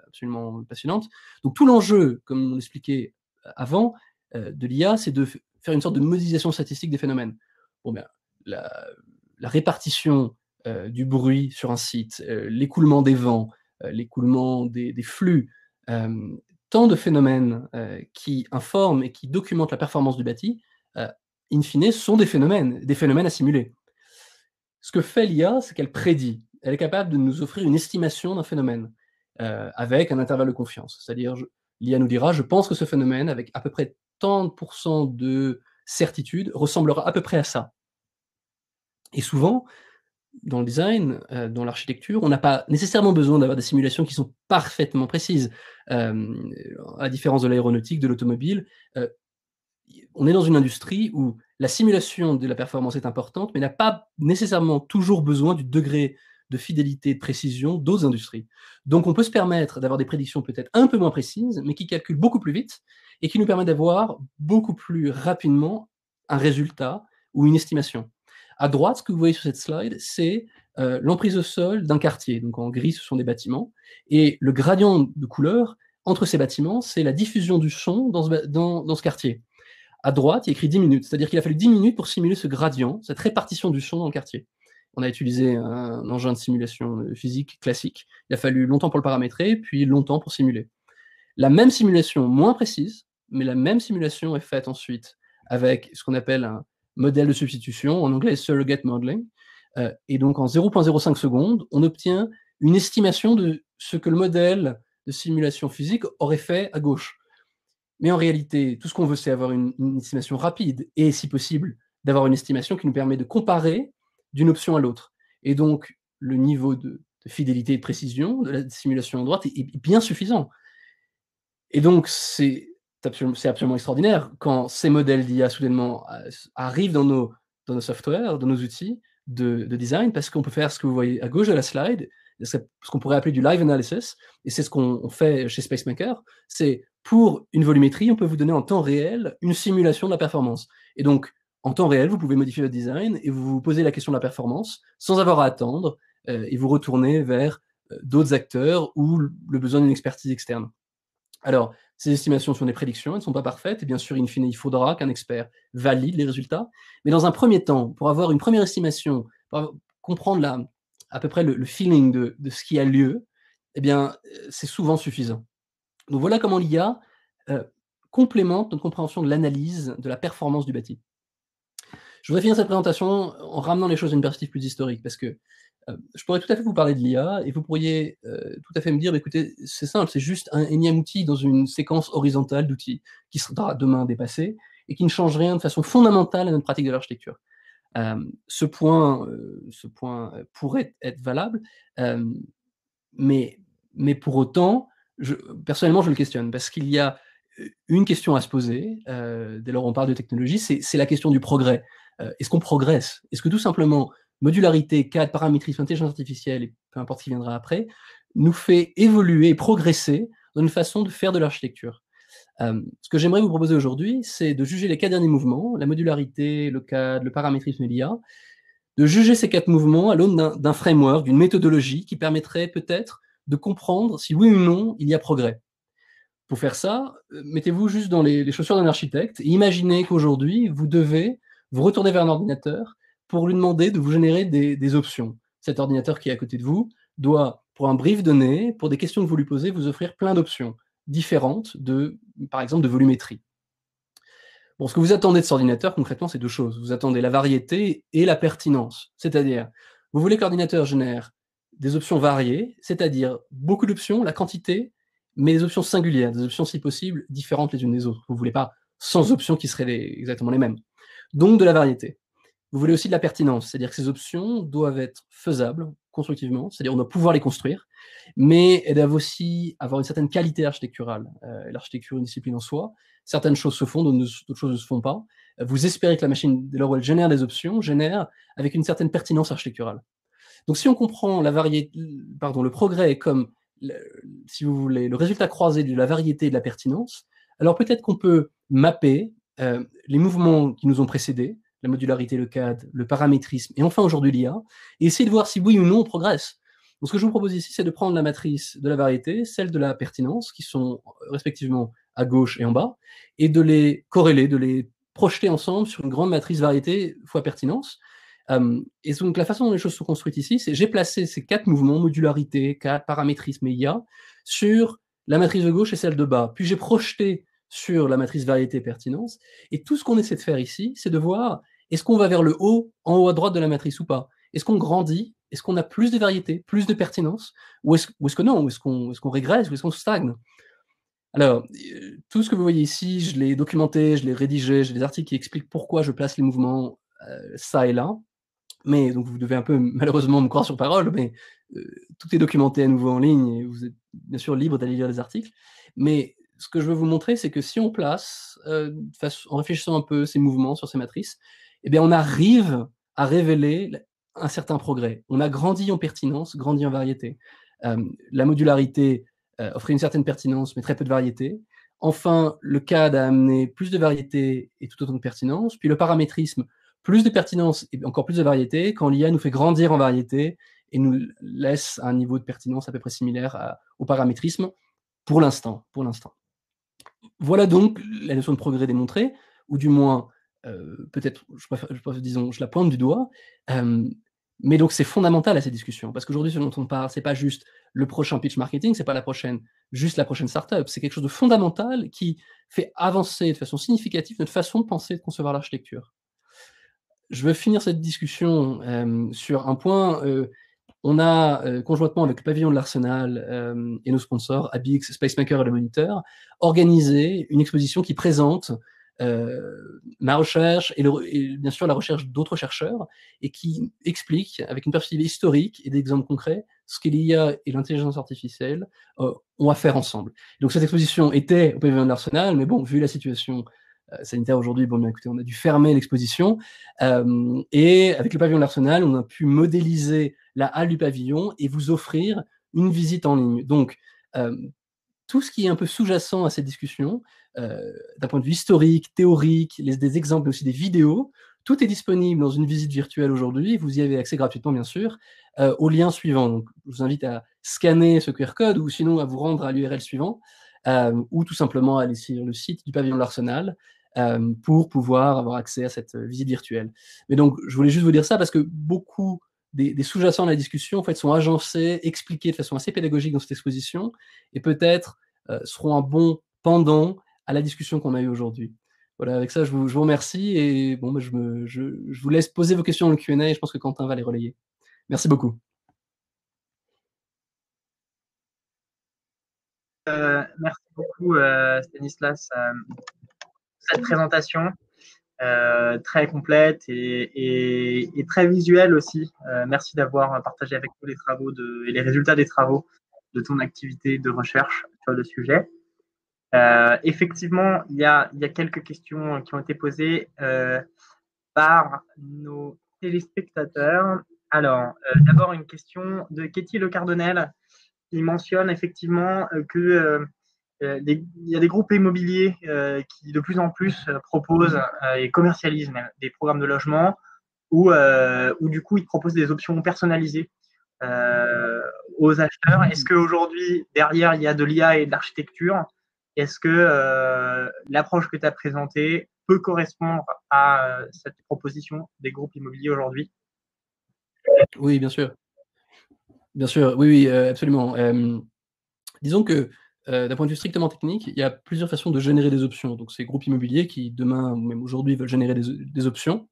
absolument passionnante. Donc tout l'enjeu, comme on l'expliquait avant, de l'IA, c'est de faire une sorte de modélisation statistique des phénomènes. Bon, bien, la répartition du bruit sur un site, l'écoulement des vents, l'écoulement des flux, tant de phénomènes qui informent et qui documentent la performance du bâti, in fine, sont des phénomènes à simuler. Ce que fait l'IA, c'est qu'elle prédit. Elle est capable de nous offrir une estimation d'un phénomène avec un intervalle de confiance. C'est-à-dire, l'IA nous dira, je pense que ce phénomène, avec à peu près tant de certitude, ressemblera à peu près à ça. Et souvent, dans le design, dans l'architecture, on n'a pas nécessairement besoin d'avoir des simulations qui sont parfaitement précises. À différence de l'aéronautique, de l'automobile, on est dans une industrie où la simulation de la performance est importante, mais n'a pas nécessairement toujours besoin du degré de fidélité et de précision d'autres industries. Donc on peut se permettre d'avoir des prédictions peut-être un peu moins précises, mais qui calculent beaucoup plus vite et qui nous permettent d'avoir beaucoup plus rapidement un résultat ou une estimation. À droite, ce que vous voyez sur cette slide, c'est l'emprise au sol d'un quartier. Donc en gris, ce sont des bâtiments. Et le gradient de couleur entre ces bâtiments, c'est la diffusion du son dans ce quartier. À droite, il y a écrit 10 minutes, c'est-à-dire qu'il a fallu 10 minutes pour simuler ce gradient, cette répartition du son dans le quartier. On a utilisé un engin de simulation physique classique, il a fallu longtemps pour le paramétrer, puis longtemps pour simuler. La même simulation, moins précise, mais la même simulation est faite ensuite avec ce qu'on appelle un modèle de substitution, en anglais surrogate modeling, et donc en 0,05 secondes, on obtient une estimation de ce que le modèle de simulation physique aurait fait à gauche. Mais en réalité, tout ce qu'on veut, c'est avoir une estimation rapide et, si possible, d'avoir une estimation qui nous permet de comparer d'une option à l'autre. Et donc, le niveau de fidélité et de précision de la simulation à droite est bien suffisant. Et donc, c'est absolument extraordinaire quand ces modèles d'IA soudainement arrivent dans nos softwares, dans nos outils de design, parce qu'on peut faire ce que vous voyez à gauche de la slide, ce qu'on pourrait appeler du live analysis, et c'est ce qu'on fait chez SpaceMaker, c'est pour une volumétrie, on peut vous donner en temps réel une simulation de la performance. Et donc, en temps réel, vous pouvez modifier votre design et vous vous posez la question de la performance sans avoir à attendre et vous retourner vers d'autres acteurs ou le besoin d'une expertise externe. Alors, ces estimations sont des prédictions, elles ne sont pas parfaites, et bien sûr, in fine, il faudra qu'un expert valide les résultats. Mais dans un premier temps, pour avoir une première estimation, pour comprendre à peu près le feeling de ce qui a lieu, eh bien, c'est souvent suffisant. Donc voilà comment l'IA complémente notre compréhension de l'analyse de la performance du bâti. Je voudrais finir cette présentation en ramenant les choses à une perspective plus historique, parce que je pourrais tout à fait vous parler de l'IA, et vous pourriez tout à fait me dire, écoutez, c'est simple, c'est juste un énième outil dans une séquence horizontale d'outils qui sera demain dépassé, et qui ne change rien de façon fondamentale à notre pratique de l'architecture. Ce point pourrait être valable, mais pour autant, personnellement, je le questionne, parce qu'il y a une question à se poser, dès lors on parle de technologie, c'est la question du progrès. Est-ce qu'on progresse? Est-ce que tout simplement modularité, cadre, paramétrisme, intelligence artificielle, et peu importe ce qui viendra après, nous fait évoluer et progresser dans une façon de faire de l'architecture? Ce que j'aimerais vous proposer aujourd'hui, c'est de juger les 4 derniers mouvements, la modularité, le cadre, le paramétrisme et l'IA, de juger ces 4 mouvements à l'aune d'un framework, d'une méthodologie qui permettrait peut-être de comprendre si oui ou non il y a progrès. Pour faire ça, mettez-vous juste dans les chaussures d'un architecte et imaginez qu'aujourd'hui, vous devez vous retourner vers un ordinateur pour lui demander de vous générer des options. Cet ordinateur qui est à côté de vous doit, pour un brief donné, pour des questions que vous lui posez, vous offrir plein d'options différentes, par exemple, de volumétrie. Bon, ce que vous attendez de cet ordinateur, concrètement, c'est 2 choses. Vous attendez la variété et la pertinence. C'est-à-dire, vous voulez que l'ordinateur génère des options variées, c'est-à-dire beaucoup d'options, la quantité, mais des options singulières, des options, si possible, différentes les unes des autres. Vous ne voulez pas 100 options qui seraient exactement les mêmes. Donc, de la variété. Vous voulez aussi de la pertinence, c'est-à-dire que ces options doivent être faisables constructivement, c'est-à-dire on doit pouvoir les construire, mais elles doivent aussi avoir une certaine qualité architecturale. L'architecture est une discipline en soi, certaines choses se font, d'autres choses ne se font pas. Vous espérez que la machine, dès lors où elle génère des options, génère avec une certaine pertinence architecturale. Donc si on comprend le progrès comme, si vous voulez, le résultat croisé de la variété et de la pertinence, alors peut-être qu'on peut mapper les mouvements qui nous ont précédés, la modularité, le cadre, le paramétrisme, et enfin aujourd'hui l'IA, et essayer de voir si oui ou non on progresse. Donc ce que je vous propose ici, c'est de prendre la matrice de la variété, celle de la pertinence, qui sont respectivement à gauche et en bas, et de les corréler, de les projeter ensemble sur une grande matrice variété fois pertinence. Et donc la façon dont les choses sont construites ici, c'est j'ai placé ces 4 mouvements, modularité, cadre, paramétrisme et IA, sur la matrice de gauche et celle de bas. Puis j'ai projeté sur la matrice variété et pertinence, et tout ce qu'on essaie de faire ici, c'est de voir est-ce qu'on va vers le haut, en haut à droite de la matrice ou pas? Est-ce qu'on grandit? Est-ce qu'on a plus de variété, plus de pertinence? Ou est-ce que non? Est-ce qu'on régresse? Ou est-ce qu'on stagne? Alors, tout ce que vous voyez ici, je l'ai documenté, je l'ai rédigé, j'ai des articles qui expliquent pourquoi je place les mouvements ça et là. Mais donc vous devez un peu malheureusement me croire sur parole, mais tout est documenté à nouveau en ligne et vous êtes bien sûr libre d'aller lire les articles. Mais ce que je veux vous montrer, c'est que si on place, en réfléchissant un peu ces mouvements sur ces matrices, eh bien on arrive à révéler un certain progrès. On a grandi en pertinence, grandi en variété. La modularité offrait une certaine pertinence, mais très peu de variété. Enfin, le CAD a amené plus de variété et tout autant de pertinence. Puis le paramétrisme, plus de pertinence et encore plus de variété, quand l'IA nous fait grandir en variété et nous laisse un niveau de pertinence à peu près similaire au paramétrisme, pour l'instant. Voilà donc la notion de progrès démontrée, ou du moins, peut-être, disons, je la pointe du doigt, mais donc c'est fondamental à ces discussions, parce qu'aujourd'hui, ce dont on parle, c'est pas juste le prochain pitch marketing, c'est pas juste la prochaine startup, c'est quelque chose de fondamental qui fait avancer de façon significative notre façon de penser et de concevoir l'architecture. Je veux finir cette discussion sur un point. On a, conjointement avec le pavillon de l'Arsenal et nos sponsors, ABX, Spacemaker et le Moniteur, organisé une exposition qui présente ma recherche et bien sûr la recherche d'autres chercheurs et qui explique, avec une perspective historique et d'exemples concrets, ce que l'IA et l'intelligence artificielle ont à faire ensemble. Donc cette exposition était au pavillon de l'Arsenal, mais bon, vu la situation sanitaire aujourd'hui, bon, bien écoutez, on a dû fermer l'exposition. Et avec le pavillon de l'Arsenal, on a pu modéliser la halle du pavillon et vous offrir une visite en ligne. Donc, tout ce qui est un peu sous-jacent à cette discussion, d'un point de vue historique, théorique, des exemples, mais aussi des vidéos, tout est disponible dans une visite virtuelle aujourd'hui. Vous y avez accès gratuitement, bien sûr, au lien suivant. Donc, je vous invite à scanner ce QR code ou sinon à vous rendre à l'URL suivant, ou tout simplement à aller sur le site du pavillon de l'Arsenal pour pouvoir avoir accès à cette visite virtuelle. Mais donc, je voulais juste vous dire ça parce que beaucoup des sous-jacents de la discussion en fait, sont agencés, expliqués de façon assez pédagogique dans cette exposition et peut-être seront un bon pendant à la discussion qu'on a eue aujourd'hui. Voilà, avec ça, je vous remercie et bon, je vous laisse poser vos questions dans le Q&A et je pense que Quentin va les relayer. Merci beaucoup. Merci beaucoup, Stanislas, pour cette présentation très complète et très visuelle aussi. Merci d'avoir partagé avec nous les travaux et les résultats des travaux de ton activité de recherche sur le sujet. Effectivement, il y a quelques questions qui ont été posées par nos téléspectateurs. Alors, d'abord une question de Katie Le Cardonnel qui mentionne effectivement que il y a des groupes immobiliers qui de plus en plus proposent et commercialisent des programmes de logement où du coup ils proposent des options personnalisées aux acheteurs. Est-ce qu'aujourd'hui, derrière, il y a de l'IA et de l'architecture? Est-ce que l'approche que tu as présentée peut correspondre à cette proposition des groupes immobiliers aujourd'hui? Oui, bien sûr. Bien sûr, oui, oui, absolument. Disons que, d'un point de vue strictement technique, il y a plusieurs façons de générer des options. Donc ces groupes immobiliers qui demain ou même aujourd'hui veulent générer des options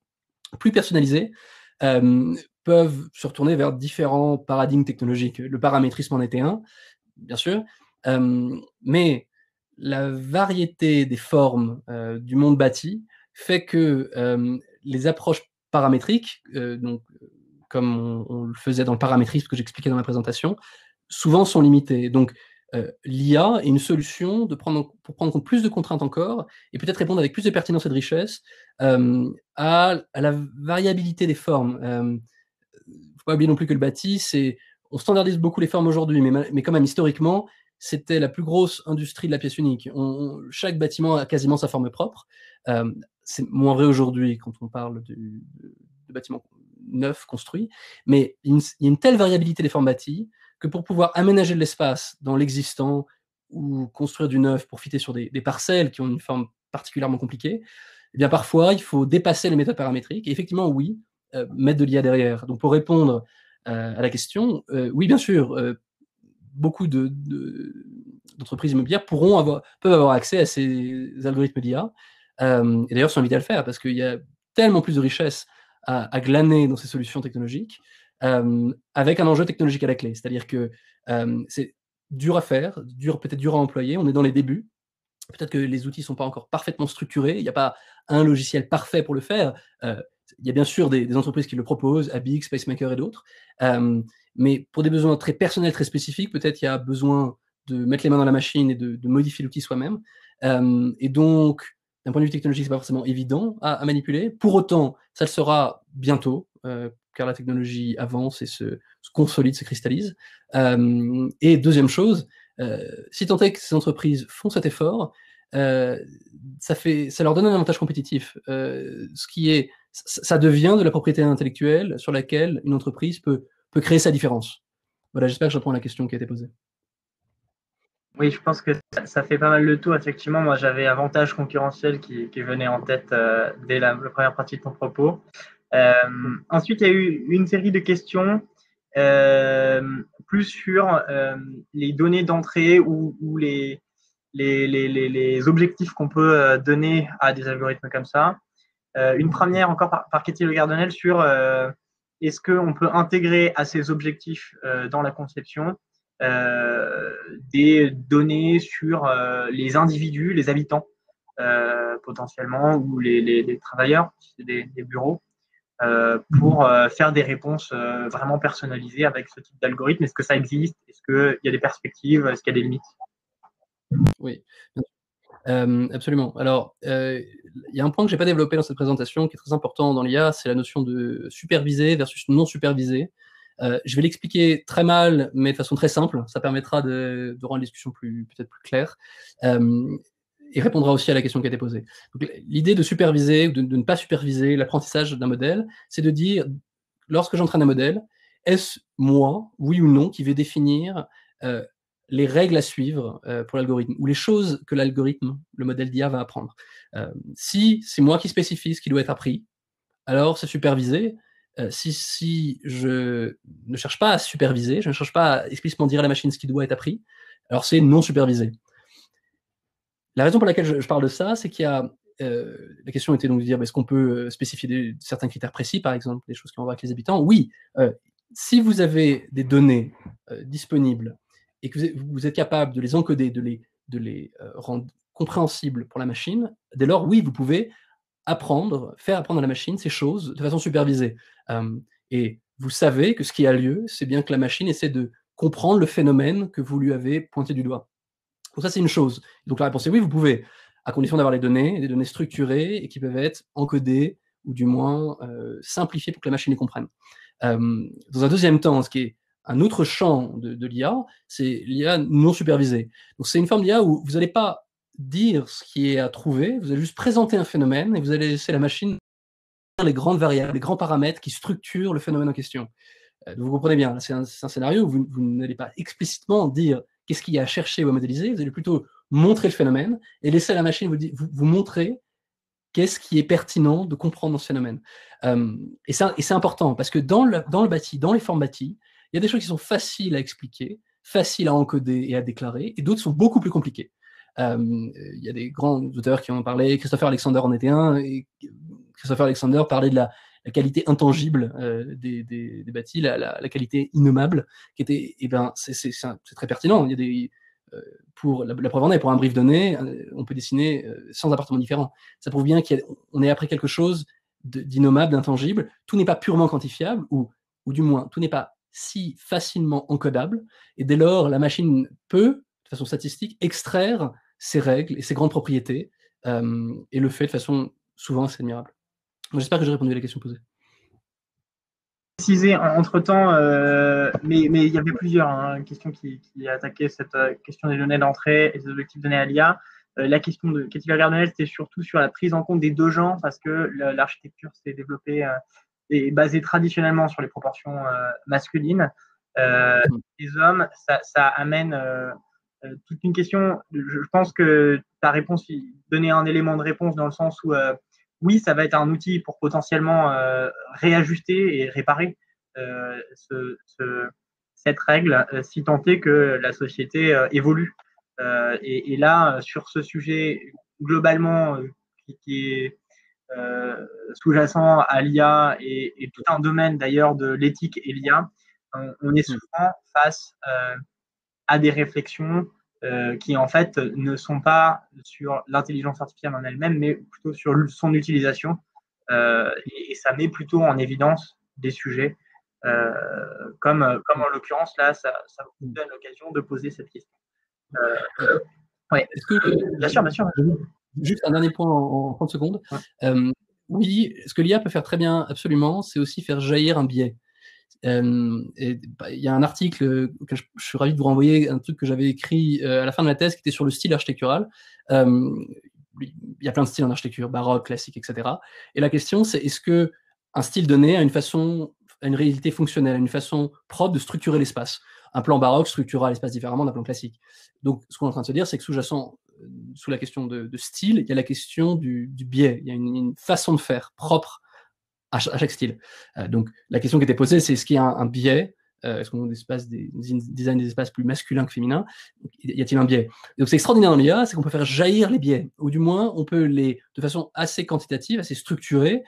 plus personnalisées, peuvent se retourner vers différents paradigmes technologiques. Le paramétrisme en était un, bien sûr, mais la variété des formes, du monde bâti fait que, les approches paramétriques, donc comme on le faisait dans le paramétrisme que j'expliquais dans la présentation, souvent sont limitées. Donc, l'IA est une solution pour prendre en compte plus de contraintes encore et peut-être répondre avec plus de pertinence et de richesse, à la variabilité des formes. Faut pas oublier non plus que le bâti, on standardise beaucoup les formes aujourd'hui, mais quand même historiquement, c'était la plus grosse industrie de la pièce unique. Chaque bâtiment a quasiment sa forme propre. C'est moins vrai aujourd'hui quand on parle de bâtiments neufs construits, mais il y a une telle variabilité des formes bâties que pour pouvoir aménager de l'espace dans l'existant ou construire du neuf pour fitter sur des parcelles qui ont une forme particulièrement compliquée, eh bien parfois il faut dépasser les méthodes paramétriques. Et effectivement, oui, mettre de l'IA derrière. Donc pour répondre à la question, oui, bien sûr, beaucoup d'entreprises immobilières peuvent avoir accès à ces algorithmes d'IA, et d'ailleurs sont invitées à le faire parce qu'il y a tellement plus de richesse à glaner dans ces solutions technologiques, avec un enjeu technologique à la clé. C'est-à-dire que c'est dur à faire, peut-être dur à employer, on est dans les débuts, peut-être que les outils ne sont pas encore parfaitement structurés, il n'y a pas un logiciel parfait pour le faire. Il y a bien sûr des entreprises qui le proposent, Abix, Spacemaker et d'autres. Mais pour des besoins très personnels, très spécifiques, peut-être il y a besoin de mettre les mains dans la machine et de modifier l'outil soi-même. Et donc, d'un point de vue technologique, ce n'est pas forcément évident à manipuler. Pour autant, ça le sera bientôt, car la technologie avance et se consolide, se cristallise. Et deuxième chose, si tant est que ces entreprises font cet effort, ça leur donne un avantage compétitif. Ça devient de la propriété intellectuelle sur laquelle une entreprise peut créer sa différence. Voilà, j'espère que je réponds à la question qui a été posée. Oui, je pense que ça fait pas mal le tour. Effectivement, moi, j'avais avantage concurrentiel qui venait en tête dès la première partie de ton propos. Ensuite, il y a eu une série de questions plus sur les données d'entrée ou les objectifs qu'on peut donner à des algorithmes comme ça. Une première encore par Katie Le Gardonnel sur est-ce qu'on peut intégrer à ces objectifs dans la conception des données sur les individus, les habitants potentiellement, ou les travailleurs, des bureaux, pour faire des réponses vraiment personnalisées avec ce type d'algorithme. Est-ce que ça existe? Est-ce qu'il y a des perspectives? Est-ce qu'il y a des limites? Oui, absolument. Alors, il y a un point que je n'ai pas développé dans cette présentation qui est très important dans l'IA, c'est la notion de supervisé versus non supervisé. Je vais l'expliquer très mal, mais de façon très simple. Ça permettra de rendre la discussion peut-être plus claire. Et répondra aussi à la question qui a été posée. L'idée de superviser ou de ne pas superviser l'apprentissage d'un modèle, c'est de dire, lorsque j'entraîne un modèle, est-ce moi, oui ou non, qui vais définir les règles à suivre pour l'algorithme, ou les choses que le modèle d'IA va apprendre. Si c'est moi qui spécifie ce qui doit être appris, alors c'est supervisé. Si je ne cherche pas à superviser, je ne cherche pas à explicitement dire à la machine ce qui doit être appris, alors c'est non supervisé. La raison pour laquelle je parle de ça, c'est qu'il y a la question était donc de dire, est-ce qu'on peut spécifier certains critères précis, par exemple, des choses qui ont à voir avec les habitants? Oui, si vous avez des données disponibles et que vous êtes capable de les encoder, de les rendre compréhensibles pour la machine, dès lors, oui, vous pouvez faire apprendre à la machine ces choses de façon supervisée. Et vous savez que ce qui a lieu, c'est bien que la machine essaie de comprendre le phénomène que vous lui avez pointé du doigt. Donc ça, c'est une chose. Donc la réponse est oui, vous pouvez, à condition d'avoir les données, des données structurées et qui peuvent être encodées ou du moins simplifiées pour que la machine les comprenne. Dans un deuxième temps, ce qui est un autre champ de l'IA, c'est l'IA non supervisée. Donc c'est une forme d'IA où vous n'allez pas dire ce qui est à trouver, vous allez juste présenter un phénomène et vous allez laisser la machine dire les grandes variables, les grands paramètres qui structurent le phénomène en question. Donc vous comprenez bien, c'est un scénario où vous n'allez pas explicitement dire qu'est-ce qu'il y a à chercher ou à modéliser, vous allez plutôt montrer le phénomène et laisser à la machine vous montrer qu'est-ce qui est pertinent de comprendre dans ce phénomène. Et c'est important, parce que dans le bâti, dans les formes bâties, il y a des choses qui sont faciles à expliquer, faciles à encoder et à déclarer, et d'autres sont beaucoup plus compliquées. Il y a des grands auteurs qui en ont parlé, Christopher Alexander en était un, et Christopher Alexander parlait de la qualité intangible des bâtis, la qualité innommable, qui était, c'est très pertinent. Il y a des, pour la preuve en est, pour un brief donné, on peut dessiner 100 appartements différents. Ça prouve bien qu'on est après quelque chose d'innommable, d'intangible. Tout n'est pas purement quantifiable, ou du moins, tout n'est pas si facilement encodable, et dès lors, la machine peut, de façon statistique, extraire ses règles et ses grandes propriétés, et le fait de façon souvent assez admirable. J'espère que j'ai répondu à la question posée. Préciser entre-temps, mais il y avait plusieurs questions qui attaquaient cette question des données d'entrée et des objectifs donnés à l'IA. La question de Cathy Gardner, c'était surtout sur la prise en compte des deux genres, parce que l'architecture s'est développée et basée traditionnellement sur les proportions masculines. Les hommes, ça amène toute une question. Je pense que ta réponse donnait un élément de réponse dans le sens où oui, ça va être un outil pour potentiellement réajuster et réparer cette règle, si tant est que la société évolue. Et là, sur ce sujet, globalement, qui est sous-jacent à l'IA et tout un domaine d'ailleurs de l'éthique et l'IA, on est souvent face à des réflexions qui en fait ne sont pas sur l'intelligence artificielle en elle-même, mais plutôt sur son utilisation. Et ça met plutôt en évidence des sujets comme en l'occurrence là, ça vous donne l'occasion de poser cette question. Ouais. Bien sûr, bien sûr. Juste un dernier point en 30 secondes. Ouais. Oui, ce que l'IA peut faire très bien, absolument, c'est aussi faire jaillir un biais. Il y a un article que je suis ravi de vous renvoyer, un truc que j'avais écrit à la fin de ma thèse qui était sur le style architectural. Il y a plein de styles en architecture, baroque, classique, etc. Et la question, c'est est-ce que un style donné a une réalité fonctionnelle, une façon propre de structurer l'espace. Un plan baroque structurera l'espace différemment d'un plan classique. Donc, ce qu'on est en train de se dire, c'est que sous-jacent, sous la question de style, il y a la question du biais. Il y a une façon de faire propre à chaque style. Donc, la question qui était posée, c'est est-ce qu'il y a un biais? Est-ce qu'on design des espaces plus masculins que féminins? Y a-t-il un biais? Donc, c'est extraordinaire dans l'IA, c'est qu'on peut faire jaillir les biais, ou du moins, on peut de façon assez quantitative, assez structurée,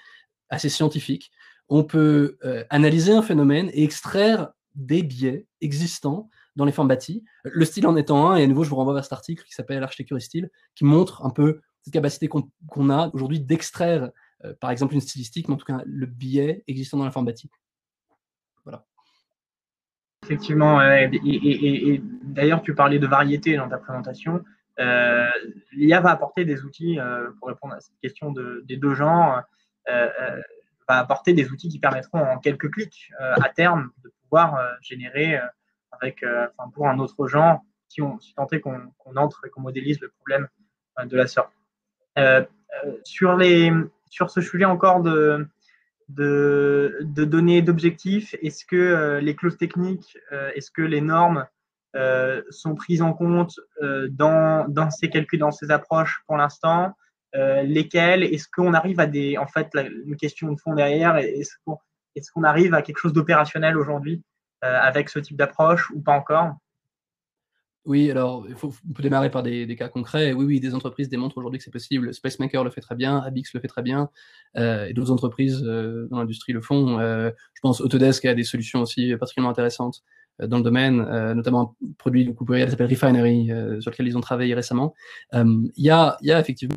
assez scientifique, on peut analyser un phénomène et extraire des biais existants dans les formes bâties. Le style en étant un, et à nouveau, je vous renvoie vers cet article qui s'appelle Architecture et style, qui montre un peu cette capacité qu'on a aujourd'hui d'extraire par exemple une stylistique, mais en tout cas le biais existant dans la forme bâtie. Voilà. Effectivement, et d'ailleurs tu parlais de variété dans ta présentation. L'IA va apporter des outils pour répondre à cette question des deux genres, va apporter des outils qui permettront en quelques clics à terme de pouvoir générer pour un autre genre, si tant est qu'on entre et qu'on modélise le problème de la sorte. Sur ce sujet encore de données d'objectifs, est-ce que les clauses techniques, est-ce que les normes sont prises en compte dans ces calculs, dans ces approches pour l'instant? Lesquelles? Est-ce qu'on arrive à une question de fond derrière, est-ce qu'on arrive à quelque chose d'opérationnel aujourd'hui avec ce type d'approche ou pas encore? Oui, alors on peut démarrer par des cas concrets. Oui, des entreprises démontrent aujourd'hui que c'est possible. Spacemaker le fait très bien, Abix le fait très bien, et d'autres entreprises dans l'industrie le font. Je pense Autodesk a des solutions aussi particulièrement intéressantes dans le domaine, notamment un produit du coup qui s'appelle Refinery, sur lequel ils ont travaillé récemment. Il y a effectivement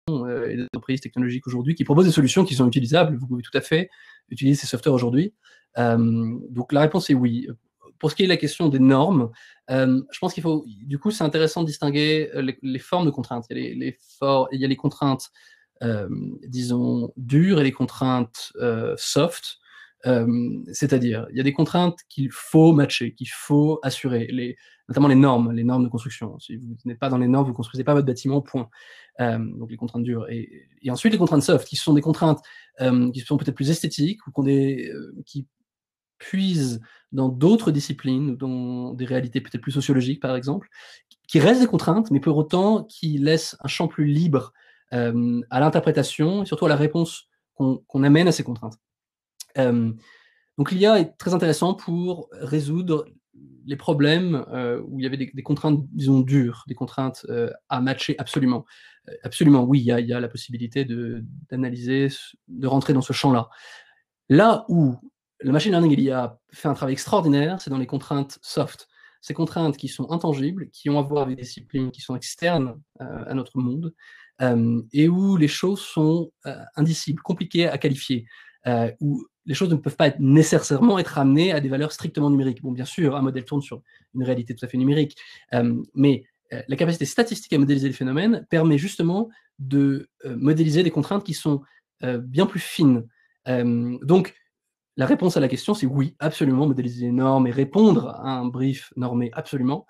des entreprises technologiques aujourd'hui qui proposent des solutions qui sont utilisables. Vous pouvez tout à fait utiliser ces softwares aujourd'hui. Donc la réponse est oui. Pour ce qui est de la question des normes, je pense qu'il faut, du coup, c'est intéressant de distinguer les formes de contraintes. Il y a les contraintes, disons, dures et les contraintes soft. C'est-à-dire, il y a des contraintes qu'il faut matcher, qu'il faut assurer, notamment les normes de construction. Si vous n'êtes pas dans les normes, vous ne construisez pas votre bâtiment, point. Donc les contraintes dures. Et ensuite, les contraintes soft, qui sont des contraintes qui sont peut-être plus esthétiques ou qui puisent dans d'autres disciplines ou dans des réalités peut-être plus sociologiques, par exemple, qui restent des contraintes, mais pour autant qui laissent un champ plus libre à l'interprétation et surtout à la réponse qu'on amène à ces contraintes. Donc l'IA est très intéressant pour résoudre les problèmes où il y avait des contraintes, disons, dures, des contraintes à matcher absolument. Absolument, oui, il y a la possibilité d'analyser, de rentrer dans ce champ-là. Là où le machine learning et l'IA fait un travail extraordinaire, c'est dans les contraintes soft. Ces contraintes qui sont intangibles, qui ont à voir avec des disciplines qui sont externes à notre monde, et où les choses sont indicibles, compliquées à qualifier, où les choses ne peuvent pas nécessairement être amenées à des valeurs strictement numériques. Bon, bien sûr, un modèle tourne sur une réalité tout à fait numérique, mais la capacité statistique à modéliser les phénomènes permet justement de modéliser des contraintes qui sont bien plus fines. Donc, la réponse à la question, c'est oui, absolument, modéliser les normes et répondre à un brief normé, absolument.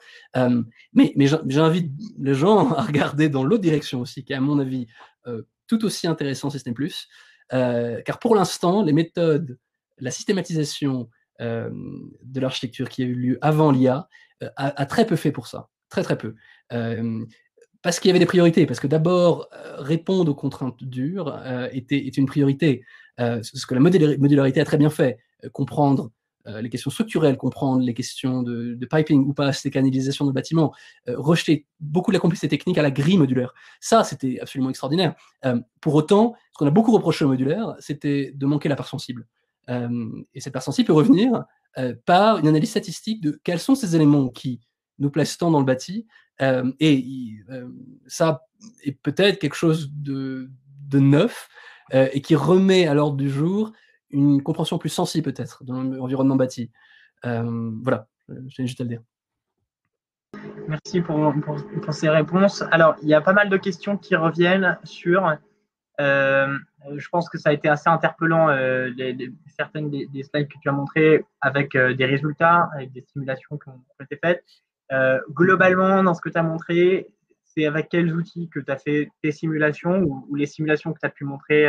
Mais j'invite les gens à regarder dans l'autre direction aussi, qui est à mon avis tout aussi intéressant, si ce n'est plus. Car pour l'instant, les méthodes, la systématisation de l'architecture qui a eu lieu avant l'IA a très peu fait pour ça. Très, très peu. Parce qu'il y avait des priorités, parce que d'abord, répondre aux contraintes dures était une priorité. Ce que la modularité a très bien fait, comprendre les questions structurelles, comprendre les questions de piping ou pas, c'est canalisation de bâtiments, rejeter beaucoup de la complexité technique à la grille modulaire. Ça, c'était absolument extraordinaire. Pour autant, ce qu'on a beaucoup reproché au modulaire, c'était de manquer la part sensible. Et cette part sensible peut revenir par une analyse statistique de quels sont ces éléments qui nous placent tant dans le bâti, ça est peut-être quelque chose de neuf et qui remet à l'ordre du jour une compréhension plus sensible peut-être de l'environnement bâti. Voilà, j'ai juste à le dire. Merci pour ces réponses. Alors, il y a pas mal de questions qui reviennent sur... je pense que ça a été assez interpellant, certaines des slides que tu as montrées avec des résultats, avec des simulations qui ont été faites. Globalement, dans ce que tu as montré, c'est avec quels outils que tu as fait tes simulations ou les simulations que tu as pu montrer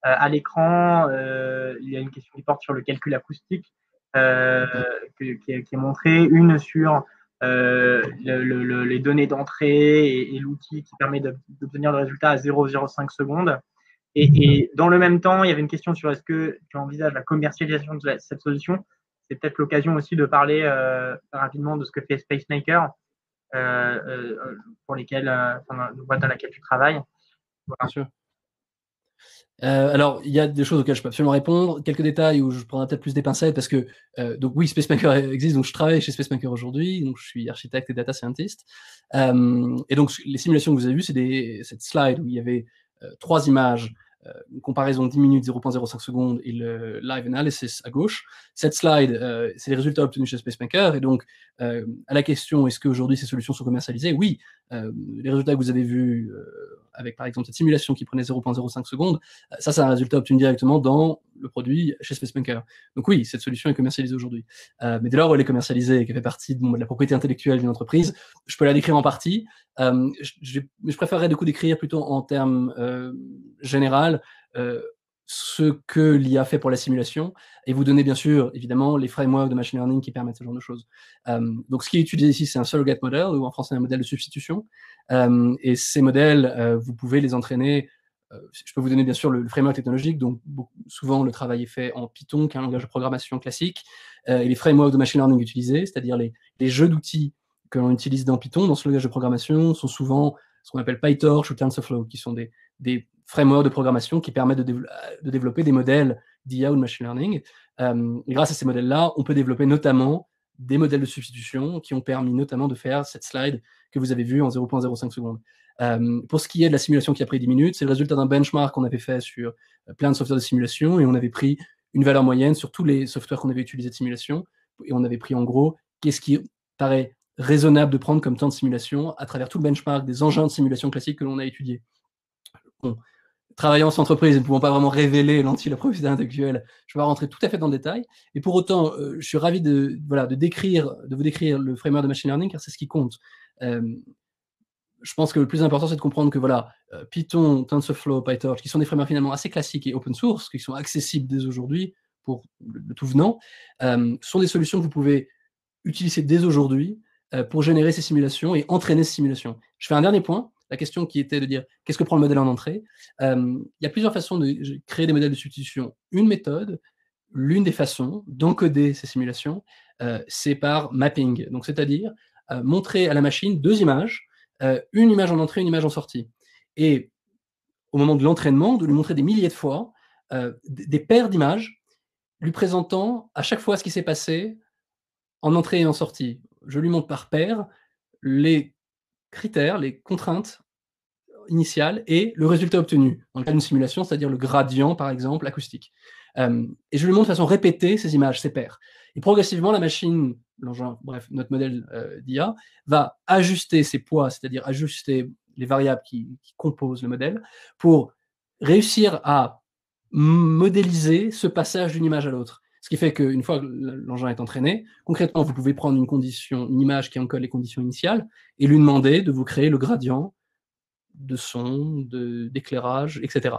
à l'écran. Il y a une question qui porte sur le calcul acoustique qui est montrée, une sur les données d'entrée et l'outil qui permet d'obtenir le résultat à 0,05 secondes. Et dans le même temps, il y avait une question sur est-ce que tu envisages la commercialisation de cette solution. C'est peut-être l'occasion aussi de parler rapidement de ce que fait SpaceMaker, pour lesquels, la boîte dans laquelle tu travailles. Voilà. Bien sûr. Alors, il y a des choses auxquelles je peux absolument répondre. Quelques détails où je prendrai peut-être plus des pincettes parce que, donc oui, SpaceMaker existe, donc je travaille chez SpaceMaker aujourd'hui, donc je suis architecte et data scientist. Et donc, les simulations que vous avez vues, c'est cette slide où il y avait 3 images, une comparaison 10 minutes, 0,05 secondes et le live analysis à gauche. Cette slide, c'est les résultats obtenus chez SpaceMaker. Et donc, à la question, est-ce qu'aujourd'hui ces solutions sont commercialisées? Oui, les résultats que vous avez vus avec par exemple cette simulation qui prenait 0,05 secondes, ça c'est un résultat obtenu directement dans le produit chez SpaceMaker. Donc oui, cette solution est commercialisée aujourd'hui. Mais dès lors où elle est commercialisée et qu'elle fait partie de la propriété intellectuelle d'une entreprise, je peux la décrire en partie. Je préférerais du coup décrire plutôt en termes général ce que l'IA fait pour la simulation et vous donner bien sûr évidemment les frameworks de machine learning qui permettent ce genre de choses. Donc ce qui est utilisé ici c'est un surrogate model ou en français un modèle de substitution et ces modèles vous pouvez les entraîner. Je peux vous donner bien sûr le framework technologique, donc souvent le travail est fait en Python qui est un langage de programmation classique et les frameworks de machine learning utilisés, c'est-à-dire les jeux d'outils que l'on utilise dans Python, dans ce langage de programmation, sont souvent ce qu'on appelle PyTorch ou TensorFlow, qui sont des frameworks de programmation qui permettent de développer des modèles d'IA ou de machine learning. Et grâce à ces modèles-là, on peut développer notamment des modèles de substitution qui ont permis notamment de faire cette slide que vous avez vue en 0,05 secondes. Pour ce qui est de la simulation qui a pris 10 minutes, c'est le résultat d'un benchmark qu'on avait fait sur plein de softwares de simulation, et on avait pris une valeur moyenne sur tous les softwares qu'on avait utilisés de simulation, et on avait pris en gros qu'est-ce qui paraît raisonnable de prendre comme temps de simulation à travers tout le benchmark des engins de simulation classiques que l'on a étudiés. Bon, travaillant en cette entreprise et ne pouvant pas vraiment révéler la propriété intellectuelle, je vais pas rentrer tout à fait dans le détail. Et pour autant, je suis ravi de vous décrire le framework de machine learning, car c'est ce qui compte. Je pense que le plus important, c'est de comprendre que Python, TensorFlow, PyTorch, qui sont des frameworks finalement assez classiques et open source, qui sont accessibles dès aujourd'hui pour le tout venant, sont des solutions que vous pouvez utiliser dès aujourd'hui pour générer ces simulations et entraîner ces simulations. Je fais un dernier point, la question qui était de dire qu'est-ce que prend le modèle en entrée. Il y a plusieurs façons de créer des modèles de substitution. Une méthode, l'une des façons d'encoder ces simulations, c'est par mapping. Donc, c'est-à-dire montrer à la machine deux images, une image en entrée, une image en sortie. Et au moment de l'entraînement, de lui montrer des milliers de fois des paires d'images, lui présentant à chaque fois ce qui s'est passé en entrée et en sortie. Je lui montre par paire les critères, les contraintes initiales et le résultat obtenu. Dans le cas d'une simulation, c'est-à-dire le gradient, par exemple, acoustique. Et je lui montre de façon répétée ces images, ces paires. Et progressivement, la machine, l'engin, bref, notre modèle d'IA, va ajuster ses poids, c'est-à-dire ajuster les variables qui composent le modèle, pour réussir à modéliser ce passage d'une image à l'autre. Ce qui fait qu'une fois que l'engin est entraîné, concrètement, vous pouvez prendre une image qui encode les conditions initiales, et lui demander de vous créer le gradient de son, d'éclairage, etc.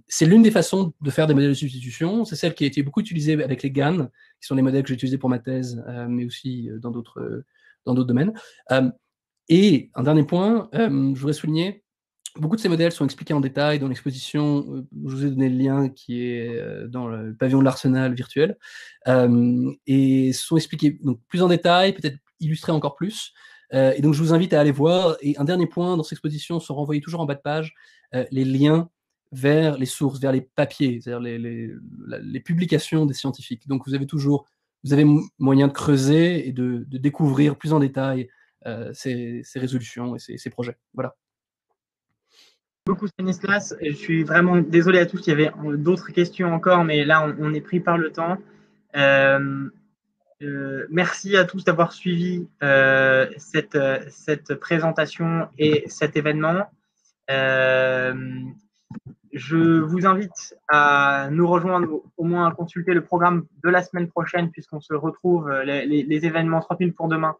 C'est l'une des façons de faire des modèles de substitution. C'est celle qui a été beaucoup utilisée avec les GAN, qui sont les modèles que j'ai utilisés pour ma thèse, mais aussi dans d'autres domaines. Et un dernier point, je voudrais souligner, beaucoup de ces modèles sont expliqués en détail dans l'exposition. Je vous ai donné le lien qui est dans le pavillon de l'Arsenal virtuel, et sont expliqués donc, plus en détail, peut-être illustrés encore plus. Et donc, je vous invite à aller voir. Et un dernier point, dans cette exposition, sont renvoyés toujours en bas de page les liens vers les sources, vers les papiers, c'est-à-dire les publications des scientifiques. Donc, vous avez moyen de creuser et de découvrir plus en détail ces résolutions et ces projets. Voilà. Beaucoup Stanislas, je suis vraiment désolé à tous, il y avait d'autres questions encore, mais là on est pris par le temps. Merci à tous d'avoir suivi cette présentation et cet événement. Je vous invite à nous rejoindre, au moins à consulter le programme de la semaine prochaine, puisqu'on se retrouve, les événements 30 minutes pour demain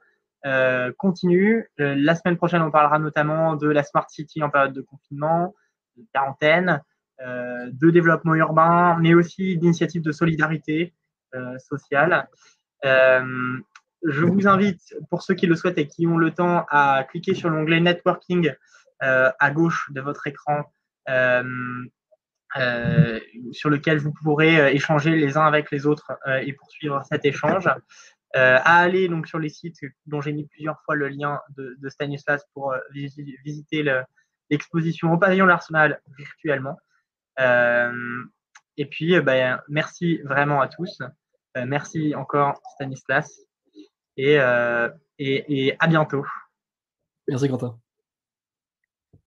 continuent. La semaine prochaine, on parlera notamment de la Smart City en période de confinement, de quarantaine, de développement urbain, mais aussi d'initiatives de solidarité sociale. Je vous invite, pour ceux qui le souhaitent et qui ont le temps, à cliquer sur l'onglet Networking à gauche de votre écran, sur lequel vous pourrez échanger les uns avec les autres et poursuivre cet échange. À aller donc sur les sites dont j'ai mis plusieurs fois le lien de Stanislas pour visiter l'exposition au pavillon de l'Arsenal virtuellement. Et puis, merci vraiment à tous. Merci encore Stanislas et à bientôt. Merci Quentin.